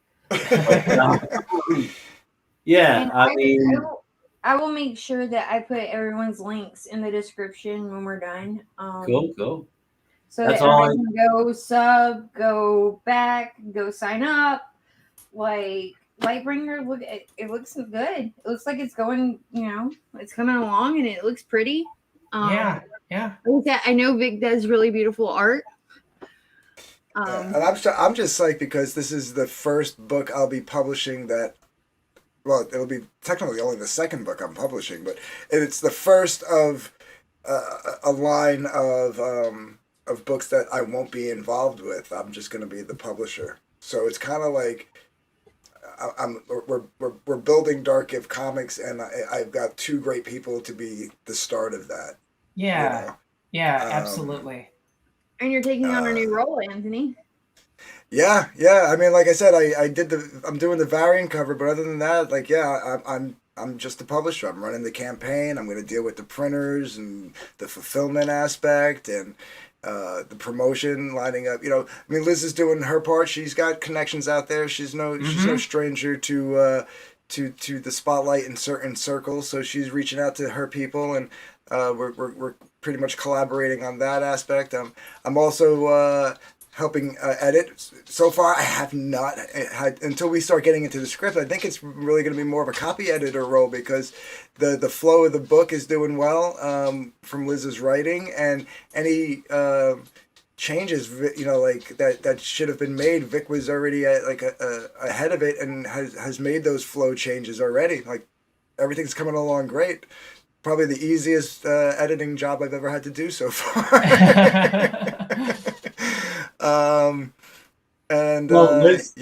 Yeah, And I will make sure that I put everyone's links in the description when we're done. Cool. So That's that all everyone can go sub, go back, go sign up. Like Lightbringer, it looks good. It looks like it's going, it's coming along and it looks pretty. Yeah. I know Vic does really beautiful art. And I'm just psyched because this is the first book I'll be publishing that. Well, it'll be technically only the second book I'm publishing, but it's the first of a line of books that I won't be involved with. I'm just going to be the publisher. So it's kind of like we're building DarkGift Comics, and I've got 2 great people to be the start of that. Yeah, absolutely. And you're taking on a new role, Anthony. Yeah. I mean, like I said, I'm doing the variant cover, but other than that, I'm just the publisher. I'm running the campaign. I'm going to deal with the printers and the fulfillment aspect and the promotion, lining up. I mean, Liz is doing her part. She's got connections out there. She's no stranger to the spotlight in certain circles. So she's reaching out to her people, and we're pretty much collaborating on that aspect. I'm also helping edit. So far, I have not had, until we start getting into the script. I think it's really going to be more of a copy editor role because the flow of the book is doing well from Liz's writing, and any changes, that should have been made. Vic was already ahead of it and has made those flow changes already. Like, everything's coming along great. Probably the easiest editing job I've ever had to do so far.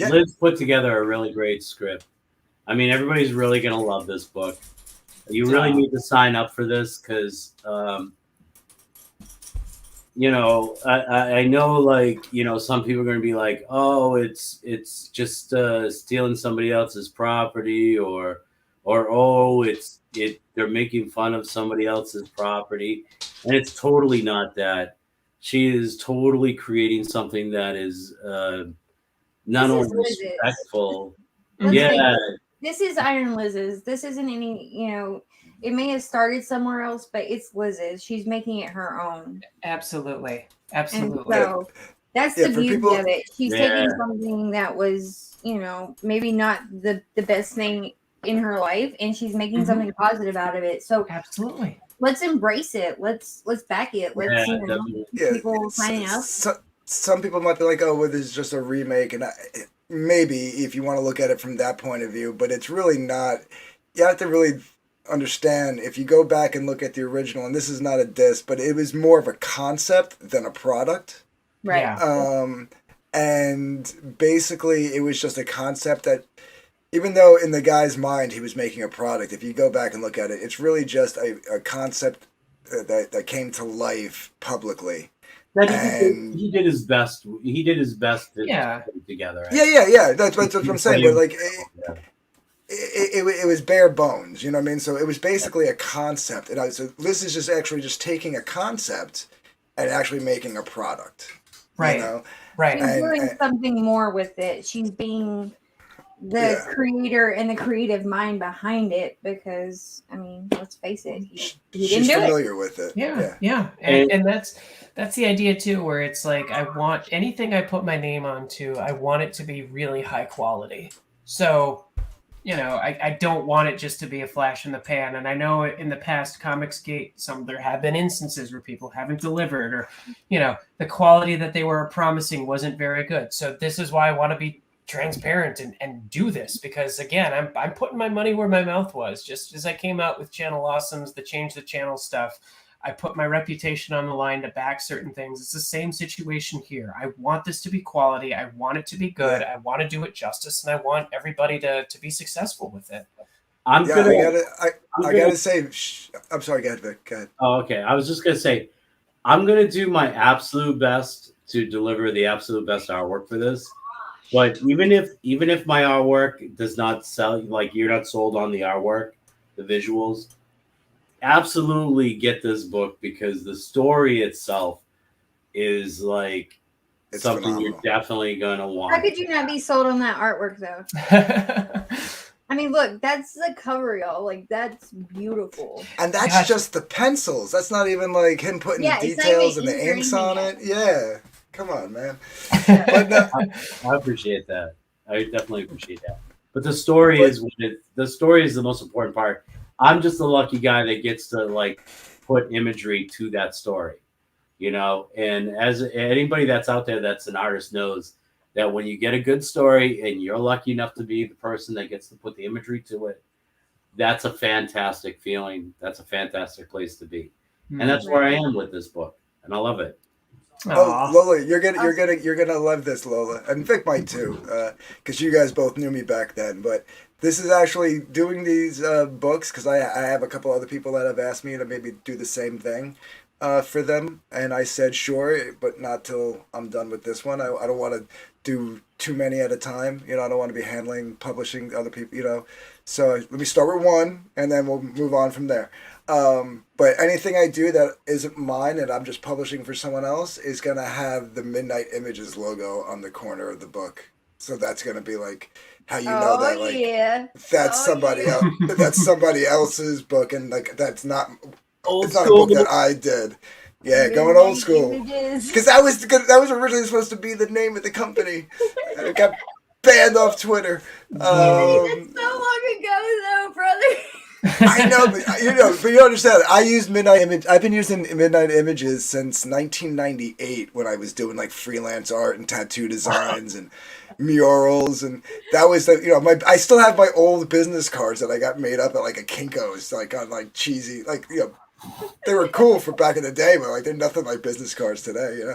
Liz put together a really great script. I mean, everybody's really going to love this book. You really need to sign up for this because, I know, some people are going to be like, oh, it's just stealing somebody else's property, or they're making fun of somebody else's property. And it's totally not that. She is totally creating something that is not only respectful. This is Iron Liz's. This isn't any, it may have started somewhere else, but it's Liz's. She's making it her own. Absolutely. And so that's the beauty of it. She's taking something that was, maybe not the best thing in her life, and she's making something positive out of it. So absolutely. Let's embrace it. Let's back it. Let's people signing up. Some people might be like, "Oh, well, this is just a remake," and maybe if you want to look at it from that point of view, but it's really not. you have to really understand, if you go back and look at the original, and this is not a diss, but it was more of a concept than a product. Right. Yeah. And basically it was just a concept that, even though in the guy's mind he was making a product, if you go back and look at it, it's really just a concept that came to life publicly. That And he did his best. He did his best to Yeah. put it together. yeah. That's what I'm saying. But like, it was bare bones. You know what I mean? So it was basically a concept, and so this is just actually just taking a concept and actually making a product. Right. You know? Right. She's doing something more with it. She's being the creator and the creative mind behind it, because I mean, let's face it, he didn't She's do familiar with it. Yeah. And that's the idea too, where it's like, I want anything I put my name onto, I want it to be really high quality. So, you know, I don't want it just to be a flash in the pan. And I know in the past, Comicsgate, there have been instances where people haven't delivered, or, you know, the quality that they were promising wasn't very good. So this is why I want to be transparent and do this, because again, I'm putting my money where my mouth was. Just as I came out with Channel Awesomes, the Change the Channel stuff, I put my reputation on the line to back certain things. It's the same situation here. I want this to be quality. I want it to be good. I want to do it justice, and I want everybody to be successful with it. I gotta say, I'm sorry, go ahead, Vic. Go ahead. Oh, okay. I was just gonna say, I'm gonna do my absolute best to deliver the absolute best artwork for this. But even if my artwork does not sell, like you're not sold on the artwork, the visuals, absolutely get this book, because the story itself is like something phenomenal. you're definitely gonna want. How could you not be sold on that artwork though? I mean, look, that's the cover, y'all. Like, that's beautiful. And that's just the pencils. That's not even like him putting the details and the inks on it. Yeah. Come on, man. But no, I appreciate that. I definitely appreciate that. But the story is the most important part. I'm just the lucky guy that gets to like put imagery to that story, you know. And as anybody that's out there that's an artist knows that when you get a good story and you're lucky enough to be the person that gets to put the imagery to it, that's a fantastic feeling. That's a fantastic place to be, and that's where I am with this book, and I love it. Oh, Lola, you're gonna love this, Lola, and Vic might too, because you guys both knew me back then. But this is actually doing these books because I have a couple other people that have asked me to maybe do the same thing for them, and I said sure, but not till I'm done with this one. I don't want to do too many at a time. You know, I don't want to be handling publishing other people. You know, so let me start with one, and then we'll move on from there. But anything I do that isn't mine and I'm just publishing for someone else is going to have the Midnight Images logo on the corner of the book. So that's going to be like how you know that like that's somebody else, that's somebody else's book, and like that's not it's not a book that I did. Yeah, going old school. Because that was originally supposed to be the name of the company. And it got banned off Twitter. That's so long ago though, brother. I know, but you understand. I use Midnight Image. I've been using Midnight Images since 1998 when I was doing like freelance art and tattoo designs and murals, and that was I still have my old business cards that I got made up at like a Kinko's, like on like cheesy, like they were cool for back in the day, but like they're nothing like business cards today,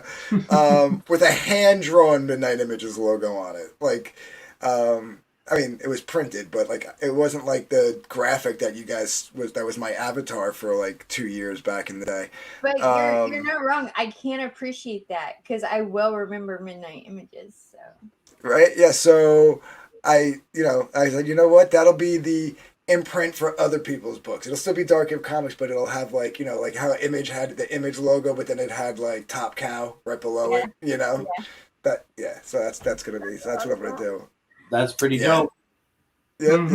with a hand drawn Midnight Images logo on it, like. I mean, it was printed, but like it wasn't like the graphic that you guys that was my avatar for like 2 years back in the day. But you're not wrong. I can't appreciate that because I will remember Midnight Images. So right, yeah. So I said, you know what? That'll be the imprint for other people's books. It'll still be DarkGift Comics, but it'll have like like how Image had the Image logo, but then it had like Top Cow right below it. So that's gonna be. So that's what I'm gonna do. That's pretty dope. Yep,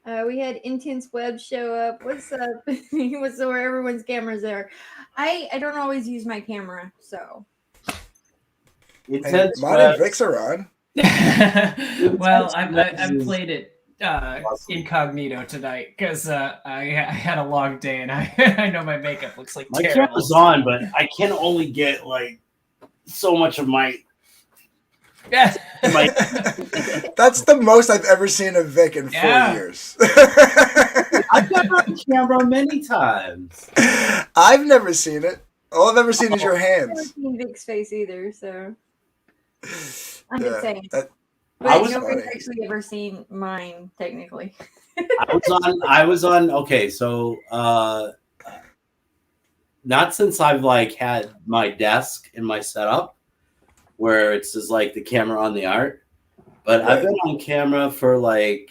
yep. We had Intense Web show up. What's up? What's where everyone's cameras are? I don't always use my camera, so. Intense Mine and Vic's are on. Well, I played it incognito tonight because I had a long day and I know my makeup looks like my terrible. camera's on, but I can only get like so much of my Yeah. That's the most I've ever seen of Vic in 4 Yeah. years. I've got on camera many times. I've never seen it. All I've ever seen is your I've never hands. seen Vic's face either, so I'm Yeah, just saying. that- I But was nobody's funny. actually ever seen mine, technically. I was on okay, so not since I've like had my desk and my setup where it's just like the camera on the art, but I've Right. been on camera for like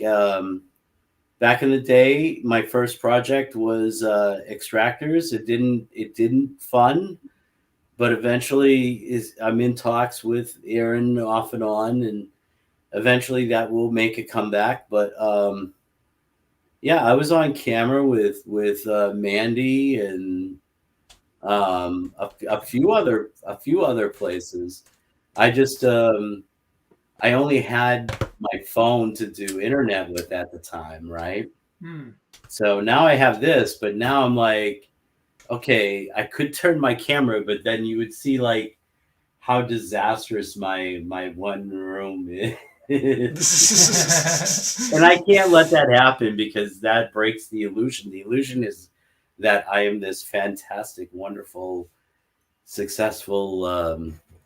back in the day. My first project was Extractors. It didn't fun, but eventually I'm in talks with Aaron off and on, and eventually that will make a comeback. But yeah, I was on camera with Mandy and a few other places. I just I only had my phone to do internet with at the time, right? So now I have this, but now I'm like, okay, I could turn my camera, but then you would see like how disastrous my one room is. And I can't let that happen because that breaks the illusion. The illusion is that I am this fantastic, wonderful, successful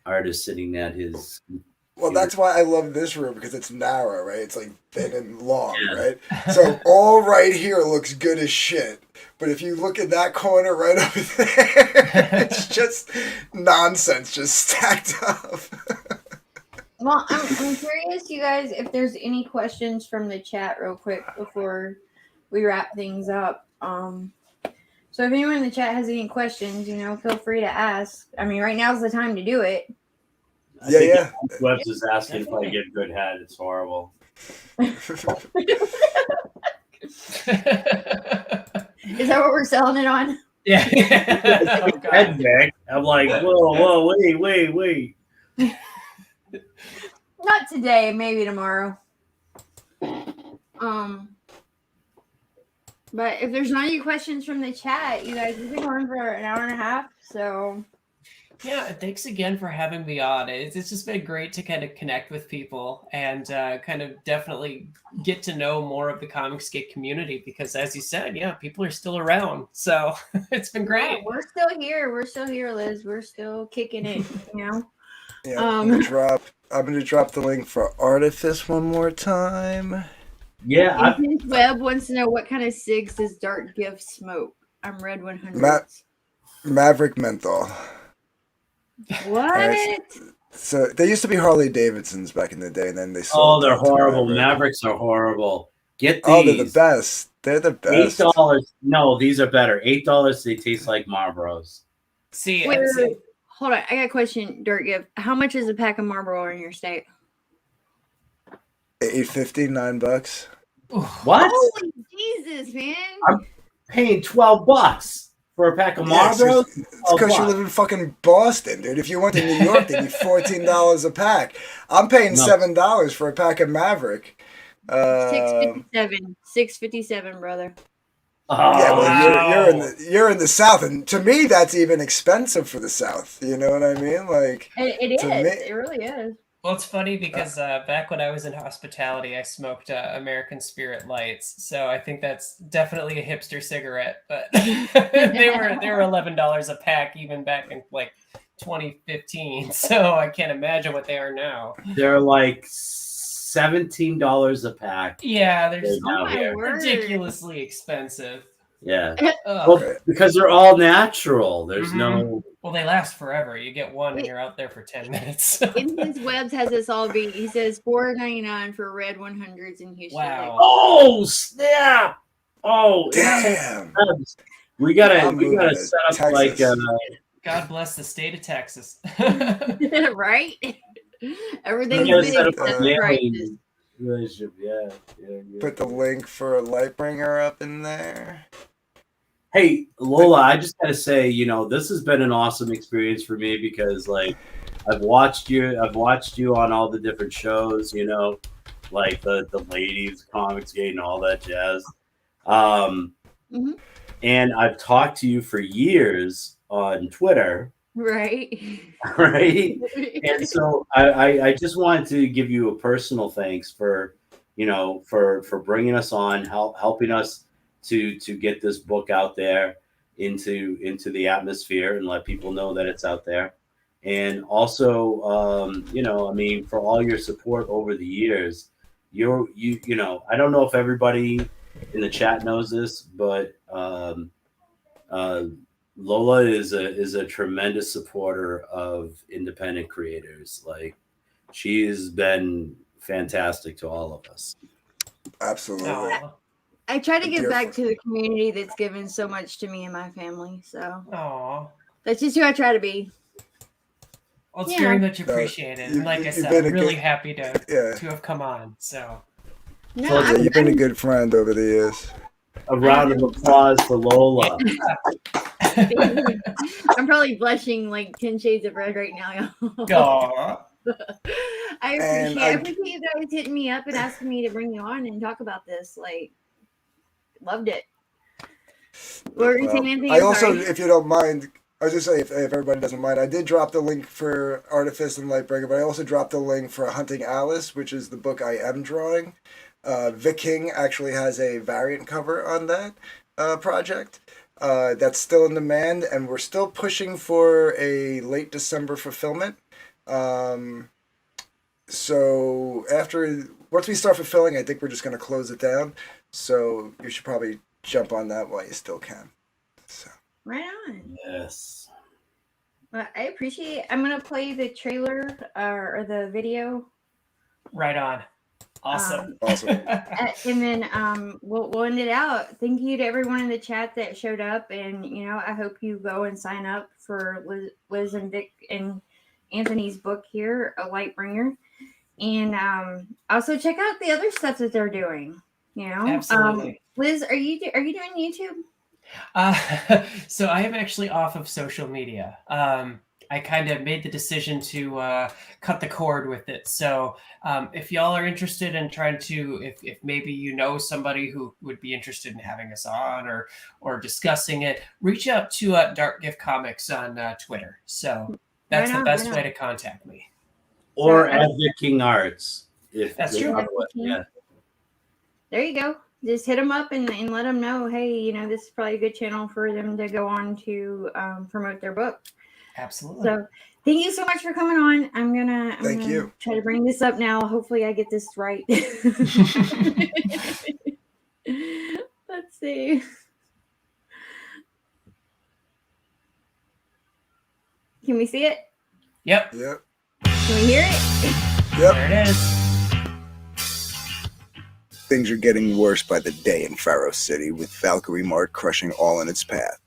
artist sitting at his. Well, that's why I love this room, because it's narrow, right? It's like thin and long, Yeah. right? So all right here looks good as shit. But if you look at that corner right over there, it's just nonsense, just stacked up. Well, I'm curious, you guys, if there's any questions from the chat real quick before we wrap things up. So if anyone in the chat has any questions, feel free to ask. I mean, right now's the time to do it. I think Yeah. Webs is asking if I get good head. It's horrible. Is that what we're selling it on? Yeah. Oh, God. Head back. I'm like, whoa, wait. Not today, maybe tomorrow. But if there's not any questions from the chat, you guys, we've been going for an hour and a half, so Yeah, thanks again for having me on. It's just been great to kind of connect with people and kind of definitely get to know more of the Comicsgate community because, as you said, yeah, people are still around. So it's been great. yeah, we're still here. We're still here, Liz. We're still kicking it, Yeah, I'm gonna drop the link for Artifice one more time. Yeah, Intense Web wants to know what kind of cigs does DarkGift smoke. I'm Red 100. Maverick Menthol. What? So they used to be Harley Davidsons back in the day, and then they sold. oh, they're them to horrible. Maverick. Mavericks are horrible. Get these. Oh, they're the best. They're the best. $8. No, these are better. $8. They taste like Marlboros. See, Wait, hold on. I got a question, DarkGift. How much is a pack of Marlboro in your state? $8.50, $9. What? Holy Jesus, man! I'm paying $12 for a pack of Marlboros. It's because you live in fucking Boston, dude. If you went to New York, they'd be $14 a pack. I'm paying $7 for a pack of Maverick. $6.57, brother. Oh, Yeah, well, wow. you're in the South, and to me, that's even expensive for the South. You know what I mean? Like, It is. to me- It really is. Well, it's funny because back when I was in hospitality, I smoked American Spirit Lights, so I think that's definitely a hipster cigarette. But they were $11 a pack even back in like 2015. So I can't imagine what they are now. they're like $17 a pack. Yeah, they're just Oh my word. ridiculously expensive. Yeah. Ugh. Well, because they're all natural. There's no. Well, they last forever. You get one and you're out there for 10 minutes. Intense Webs has us all beat. He says $4.99 for Red 100s in Houston. Wow. Oh snap! Oh damn. We gotta I'm moving to set up Texas. like God bless the state of Texas. Like, right? Everything's we gotta big set up except a the mailing prices. relationship. Yeah. Put the link for Lightbringer up in there. Hey, Lola, I just gotta say, this has been an awesome experience for me because, like, I've watched you on all the different shows, like the ladies, Comicsgate, and all that jazz. And I've talked to you for years on Twitter, Right. right? And so I just wanted to give you a personal thanks for, for bringing us on, helping us to get this book out there into the atmosphere and let people know that it's out there. And also, I mean, for all your support over the years, I don't know if everybody in the chat knows this, but uh, Lola is a tremendous supporter of independent creators. Like, she's been fantastic to all of us. Absolutely. Aw. I try to A give dear back friend. to the community that's given so much to me and my family. So Aw. that's just who I try to be. Well, it's Yeah. very much No, appreciated. And like I you've said, been I'm a really good- happy to Yeah. have come on. So No, Well, I'm, You've been a good friend over the years. A round of applause for Lola. I'm probably blushing like 10 shades of red right now, y'all. Aw. I And appreciate you guys hitting me up and asking me to bring you on and talk about this. Like, loved it. What were you saying, Anthony? I I'm also, sorry. if you don't mind, I was just saying, if everybody doesn't mind, I did drop the link for Artifice and Lightbringer, but I also dropped the link for Hunting Alice, which is the book I am drawing. Vic King actually has a variant cover on that project. That's still in demand, and we're still pushing for a late December fulfillment. So once we start fulfilling, I think we're just going to close it down. So you should probably jump on that while you still can. So. Right on. Yes. Well, I appreciate it. I'm going to play the trailer or the video. Right on. Awesome. Awesome. And then we'll end it out. Thank you to everyone in the chat that showed up, and I hope you go and sign up for Liz and Vic and Anthony's book here, A Lightbringer, and also check out the other stuff that they're doing. Absolutely. Liz, are you doing YouTube? So I am actually off of social media. I kind of made the decision to cut the cord with it. So if y'all are interested in trying to, if maybe you know somebody who would be interested in having us on or discussing it, reach out to DarkGift Comics on Twitter. So that's the best way to contact me. Or at Vic King Arts. If That's true. Yeah. There you go. Just hit them up and let them know, hey, this is probably a good channel for them to go on to promote their book. Absolutely. So thank you so much for coming on. I'm gonna try to bring this up now. Hopefully I get this right. Let's see. Can we see it? Yep. Yep. Can we hear it? Yep. There it is. Things are getting worse by the day in Pharaoh City, with Valkyrie Mart crushing all in its path.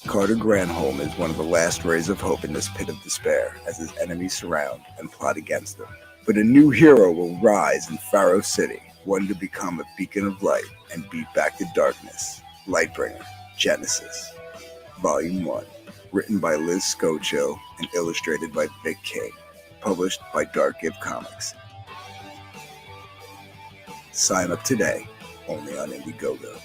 Carter Granholm is one of the last rays of hope in this pit of despair, as his enemies surround and plot against him. But a new hero will rise in Pharaoh City, one to become a beacon of light and beat back the darkness. Lightbringer, Genesis, Volume 1, written by Liz Scocho and illustrated by Vic King, published by DarkGift Comics. Sign up today, only on Indiegogo.